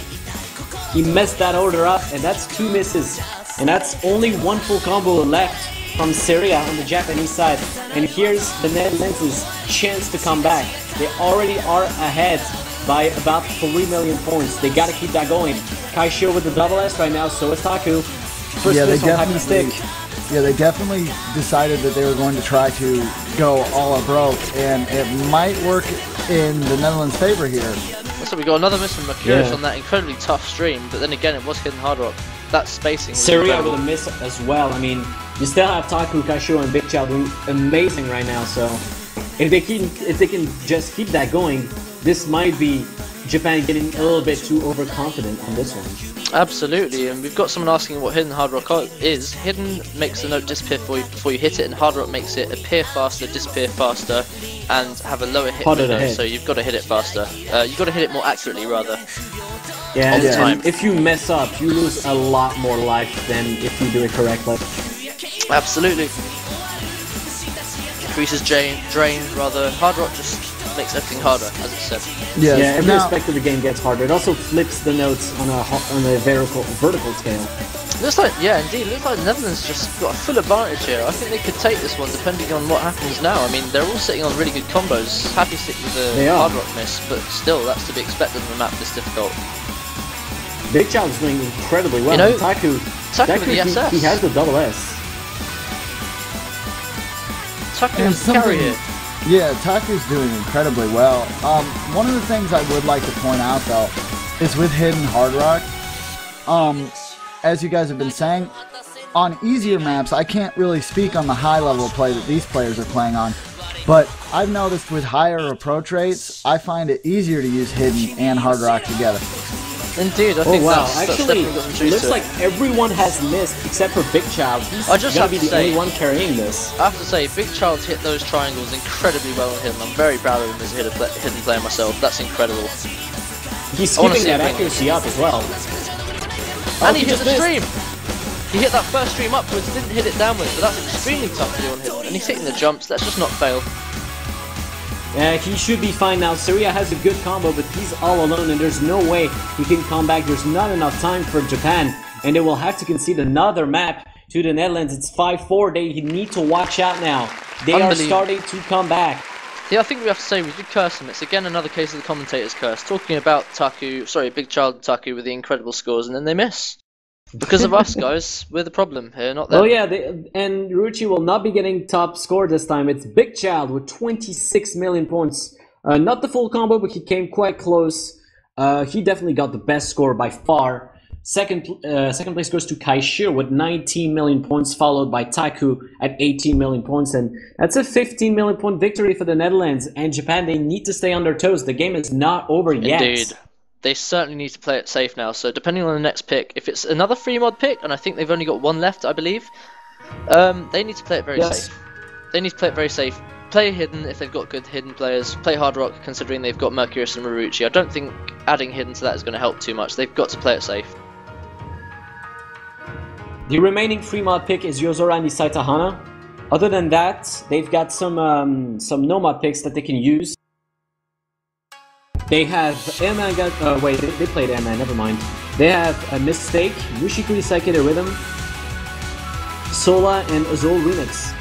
B: He messed that order up, and that's 2 misses. And that's only 1 full combo left from Syria on the Japanese side. And here's the Netherlands' chance to come back. They already are ahead by about 3 million points. They gotta keep that going. Kaisho with the double S right now, so is Taku. First
C: Yeah,
B: miss on Happy Stick.
C: Yeah, they definitely decided that they were going to try to go all or broke, and it might work in the Netherlands' favor here.
A: So we got another miss from Mercurius
B: Yeah.
A: on that incredibly tough stream, but then again it was hidden hard rock. That spacing was
B: Syria
A: incredible.
B: with a miss as well. I mean, you still have Taku, Kaisho, and Big Chow doing amazing right now. So if they can just keep that going, this might be Japan getting a little bit too overconfident on this one.
A: Absolutely, and we've got someone asking what hidden hard rock is. Hidden makes the note disappear before you hit it, and hard rock makes it appear faster, disappear faster, and have a lower hit
B: Harder to
A: window.
B: hit.
A: So you've got to hit it faster. You've got to hit it more accurately, rather.
B: Yeah,
A: All the
B: and
A: time.
B: if you mess up, you lose a lot more life than if you do it correctly.
A: Absolutely. Increases drain, rather. Hard rock just makes everything harder, as it said.
C: Yes.
B: Yeah, every
C: Now,
B: aspect of the game gets harder. It also flips the notes on a vertical scale.
A: Looks like, yeah, indeed. Looks like the Netherlands just got a full advantage here. I think they could take this one depending on what happens now. I mean, they're all sitting on really good combos. Happy stick with
B: They
A: the
B: are.
A: hard rock miss, but still, that's to be expected on a map this difficult.
B: Big Chow is doing incredibly well.
A: You know,
B: Taku
A: with the SS.
B: he has the double S.
A: Taku
C: and
A: is the carry
C: something,
A: here.
C: yeah, Taku's doing incredibly well. One of the things I would like to point out, though, is with hidden hard rock. As you guys have been saying, on easier maps, I can't really speak on the high level of play that these players are playing on, but I've noticed with higher approach rates, I find it easier to use hidden and hard rock together.
A: Indeed, I
B: Oh
A: think
B: wow,
A: that's
B: actually,
A: definitely got some
B: it
A: truth
B: looks
A: to it.
B: like everyone has missed except for Big Chow. He's
A: I just
B: gonna
A: have
B: be
A: to
B: the
A: say-
B: only one carrying this.
A: I have to say, Big Child's hit those triangles incredibly well on him. I'm very proud of him as a hidden player myself. That's incredible.
B: He's
A: I wanna
B: keeping
A: see
B: that
A: him win.
B: accuracy up as well.
A: And he hit
B: just
A: the
B: missed.
A: stream! He hit that first stream upwards, didn't hit it downwards, but that's extremely tough to do on him. And he's hitting the jumps, let's just not fail.
B: He should be fine now. Syria has a good combo, but he's all alone and there's no way he can come back. There's not enough time for Japan, and they will have to concede another map to the Netherlands. It's 5-4. They need to watch out now. They are
A: Unbelievable.
B: starting to come back.
A: Yeah, I think we have to say we did curse him. It's again another case of the commentator's curse. Talking about Big Child and Taku with the incredible scores, and then they miss. Because of us, guys. We're the problem here, not them.
B: Oh yeah, and Ruchi will not be getting top score this time. It's Big Child with 26 million points. Not the full combo, but he came quite close. He definitely got the best score by far. Second place goes to Kaishu with 19 million points, followed by Taku at 18 million points. And that's a 15 million point victory for the Netherlands. And Japan, they need to stay on their toes. The game is not over yet.
A: Indeed. They certainly need to play it safe now, so depending on the next pick, if it's another free mod pick, and I think they've only got one left, I believe, they need to play it very safe. They need to play it very safe. Play hidden if they've got good hidden players. Play hard rock considering they've got Mercurius and Marucci. I don't think adding hidden to that is going to help too much. They've got to play it safe.
B: The remaining free mod pick is Yozora and Isaitahana. Other than that, they've got some nomad picks that they can use. They have Emma. Wait, they played Emma. Never mind. They have a Mistake, Yushikuri Saikere Rhythm, Sola, and Azul Remix.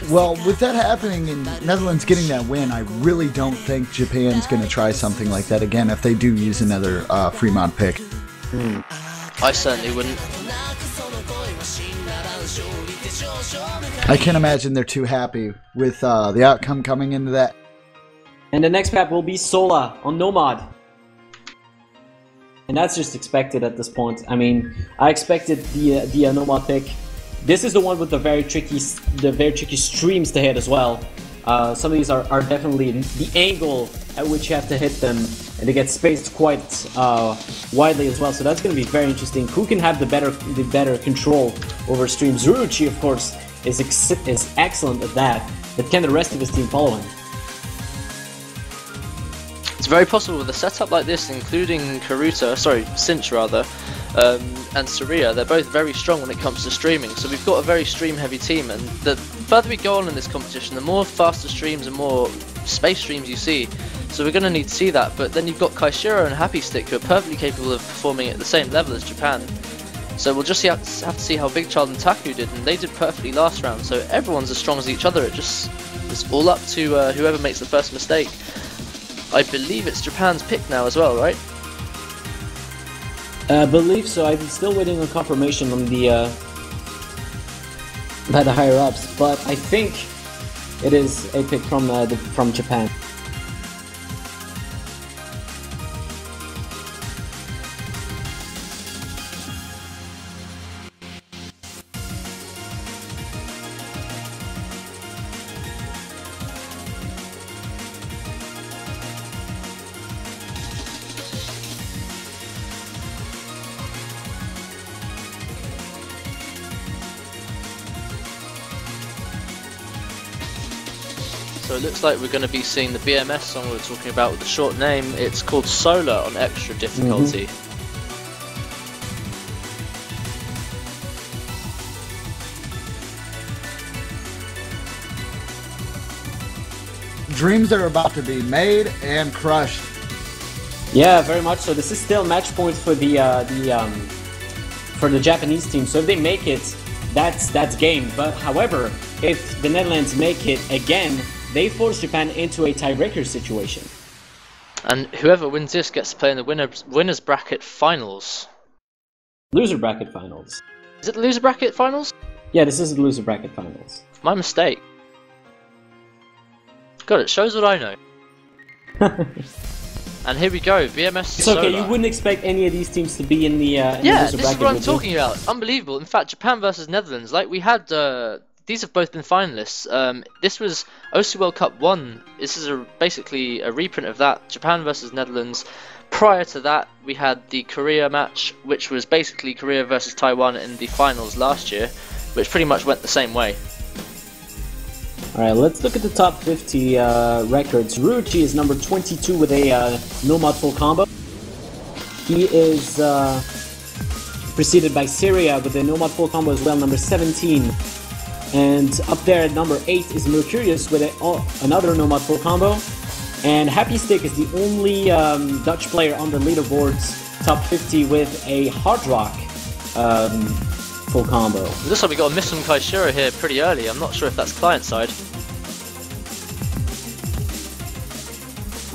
C: Well, with that happening and Netherlands getting that win, I really don't think Japan's going to try something like that again if they do use another free mod pick.
A: I certainly wouldn't.
C: I can't imagine they're too happy with the outcome coming into that.
B: And the next map will be Sola on Nomad. And that's just expected at this point. I mean, I expected the Nomad pick. This is the one with the very tricky streams to hit as well. Some of these are definitely the angle at which you have to hit them, and they get spaced quite widely as well. So that's going to be very interesting. Who can have the better control over streams? Ruchi, of course, is excellent at that. But can the rest of his team follow him?
A: It's very possible with a setup like this, including Cinch rather, and Saria, they're both very strong when it comes to streaming, so we've got a very stream-heavy team, and the further we go on in this competition, the more faster streams and more space streams you see, so we're going to need to see that, but then you've got Kaishiro and Happy Stick who are perfectly capable of performing at the same level as Japan, so we'll just have to see how Big Child and Taku did, and they did perfectly last round, so everyone's as strong as each other, it's all up to whoever makes the first mistake. I believe it's Japan's pick now as well, right?
B: I believe so. I'm still waiting on confirmation on the by the higher ups, but I think it is a pick from Japan.
A: So it looks like we're going to be seeing the BMS song we were talking about with the short name. It's called Solar on extra difficulty.
C: Dreams are about to be made and crushed.
B: Yeah, very much so. This is still match points for the Japanese team. So if they make it, that's game. But however, if the Netherlands make it again, they force Japan into a tiebreaker situation.
A: And whoever wins this gets to play in the winners bracket finals.
B: Loser bracket finals.
A: Is it the loser bracket finals?
B: Yeah, this is the loser bracket finals.
A: My mistake. God, it shows what I know. And here we go, BMS
B: It's okay,
A: Solar.
B: you wouldn't expect any of these teams to be in the loser bracket.
A: Yeah, this is what I'm talking about. Unbelievable. In fact, Japan versus Netherlands, like we had, these have both been finalists. This was Osu World Cup 1. This is basically a reprint of that. Japan versus Netherlands. Prior to that, we had the Korea match, which was basically Korea versus Taiwan in the finals last year, which pretty much went the same way.
B: Alright, let's look at the top 50 records. Ruchi is number 22 with a no-mod full combo. He is preceded by Syria with a no-mod full combo as well, number 17. And up there at number 8 is Mercurius with another no-mod full combo. And Happy Stick is the only Dutch player on the leaderboard's top 50 with a Hard Rock full combo.
A: It looks like we got a Mission Kaishiro here pretty early. I'm not sure if that's client side.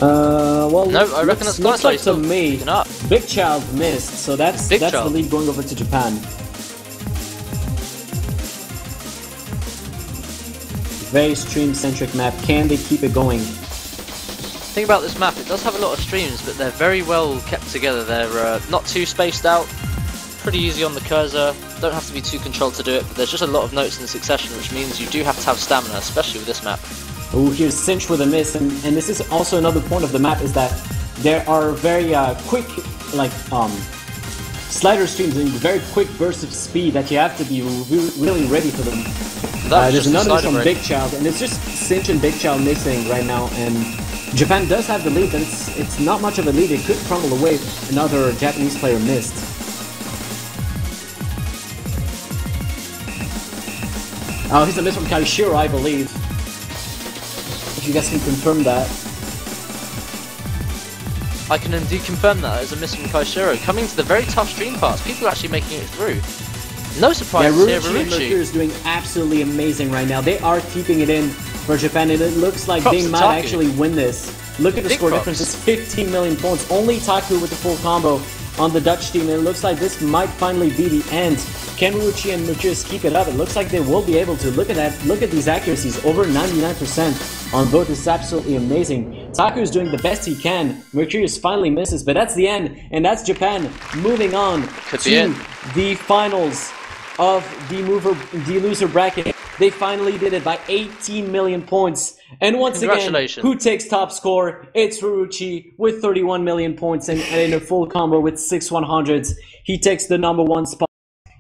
B: Well,
A: no, I reckon that's client side.
B: Looks like to me, Big Child missed, so that's the lead going over to Japan. Very stream-centric map. Can they keep it going?
A: The thing about this map, it does have a lot of streams, but they're very well kept together. They're not too spaced out, pretty easy on the cursor, don't have to be too controlled to do it, but there's just a lot of notes in succession, which means you do have to have stamina, especially with this map.
B: Oh, here's Cinch with a miss, and this is also another point of the map, is that there are very quick, like, slider streams and very quick bursts of speed that you have to be really ready for them. There's another one from Big Child, and it's just Cinch and Big Child missing right now, and Japan does have the lead, but it's not much of a lead. It could crumble away if another Japanese player missed. Oh, here's a miss from Kaishiro, I believe. If you guys can confirm that.
A: I can indeed confirm that as a miss from Kaishiro. Coming to the very tough stream parts, people are actually making it through. No surprises here,
B: Ruchi and Mercury is doing absolutely amazing right now. They are keeping it in for Japan, and it looks like they might actually win this. Look at the score difference, it's 15 million points. Only Taku with the full combo on the Dutch team, and it looks like this might finally be the end. Can Ruchi and Mercurius keep it up? It looks like they will be able to. Look at that. Look at these accuracies. Over 99% on both. This is absolutely amazing. Taku is doing the best he can. Mercurius finally misses, but that's the end. And that's Japan moving on to the finals of the loser bracket. They finally did it by 18 million points. And once again, who takes top score? It's Ruchi with 31 million points and in a full combo with 6 100s. He takes the #1 spot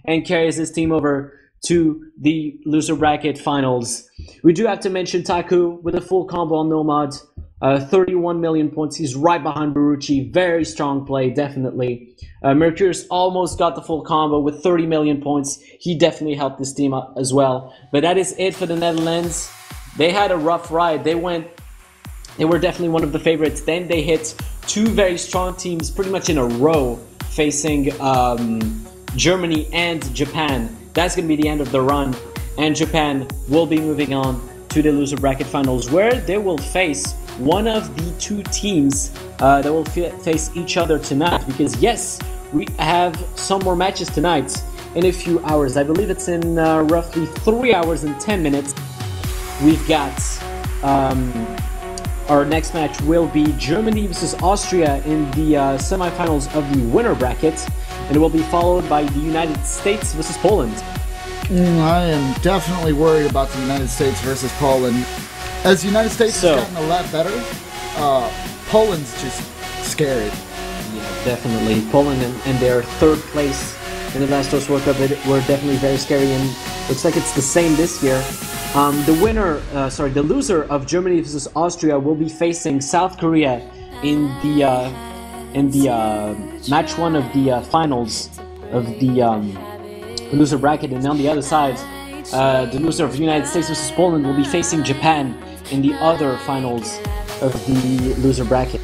B: and carries his team over to the loser bracket finals. We do have to mention Taku with a full combo on Nomad. 31 million points. He's right behind Baruchi. Very strong play, definitely. Mercurius almost got the full combo with 30 million points. He definitely helped this team out as well. But that is it for the Netherlands. They had a rough ride. They were definitely one of the favorites. Then they hit two very strong teams pretty much in a row, facing Germany and Japan. That's going to be the end of the run, and Japan will be moving on to the loser bracket finals, where they will face one of the two teams that will face each other tonight. Because yes, we have some more matches tonight in a few hours. I believe it's in roughly 3 hours and 10 minutes. We've got our next match will be Germany versus Austria in the semifinals of the winner bracket, and it will be followed by the United States versus Poland.
C: I am definitely worried about the United States versus Poland. As the United States has gotten a lot better, Poland's just scary.
B: Yeah, definitely. Poland and their third place in the last Osu World Cup were definitely very scary, and looks like it's the same this year. The loser of Germany versus Austria will be facing South Korea in the match one of the finals of the loser bracket, and on the other side, the loser of United States versus Poland will be facing Japan in the other finals of the loser bracket.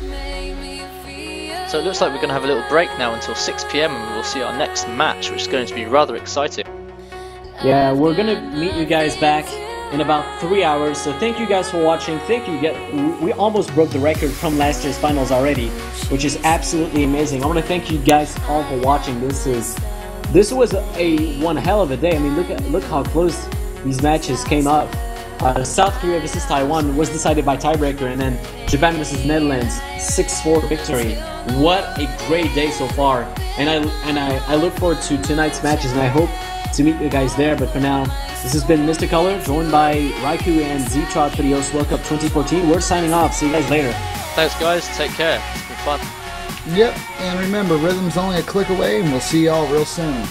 A: So it looks like we're going to have a little break now until 6 PM, and we'll see our next match, which is going to be rather exciting.
B: Yeah, we're going to meet you guys back in about 3 hours, so thank you guys for watching. Thank you. We almost broke the record from last year's finals already, which is absolutely amazing. I want to thank you guys all for watching. This was one hell of a day. I mean, look how close these matches came up. South Korea versus Taiwan was decided by tiebreaker, and then Japan versus Netherlands 6-4 victory. What a great day so far, and I look forward to tonight's matches, and I hope to meet you guys there. But for now, this has been Mr. Color, joined by Raikou and Z-Trot for the Osu World Cup 2014. We're signing off. See you guys later.
A: Thanks, guys. Take care. It's been fun.
C: Yep, and remember, rhythm's only a click away, and we'll see y'all real soon.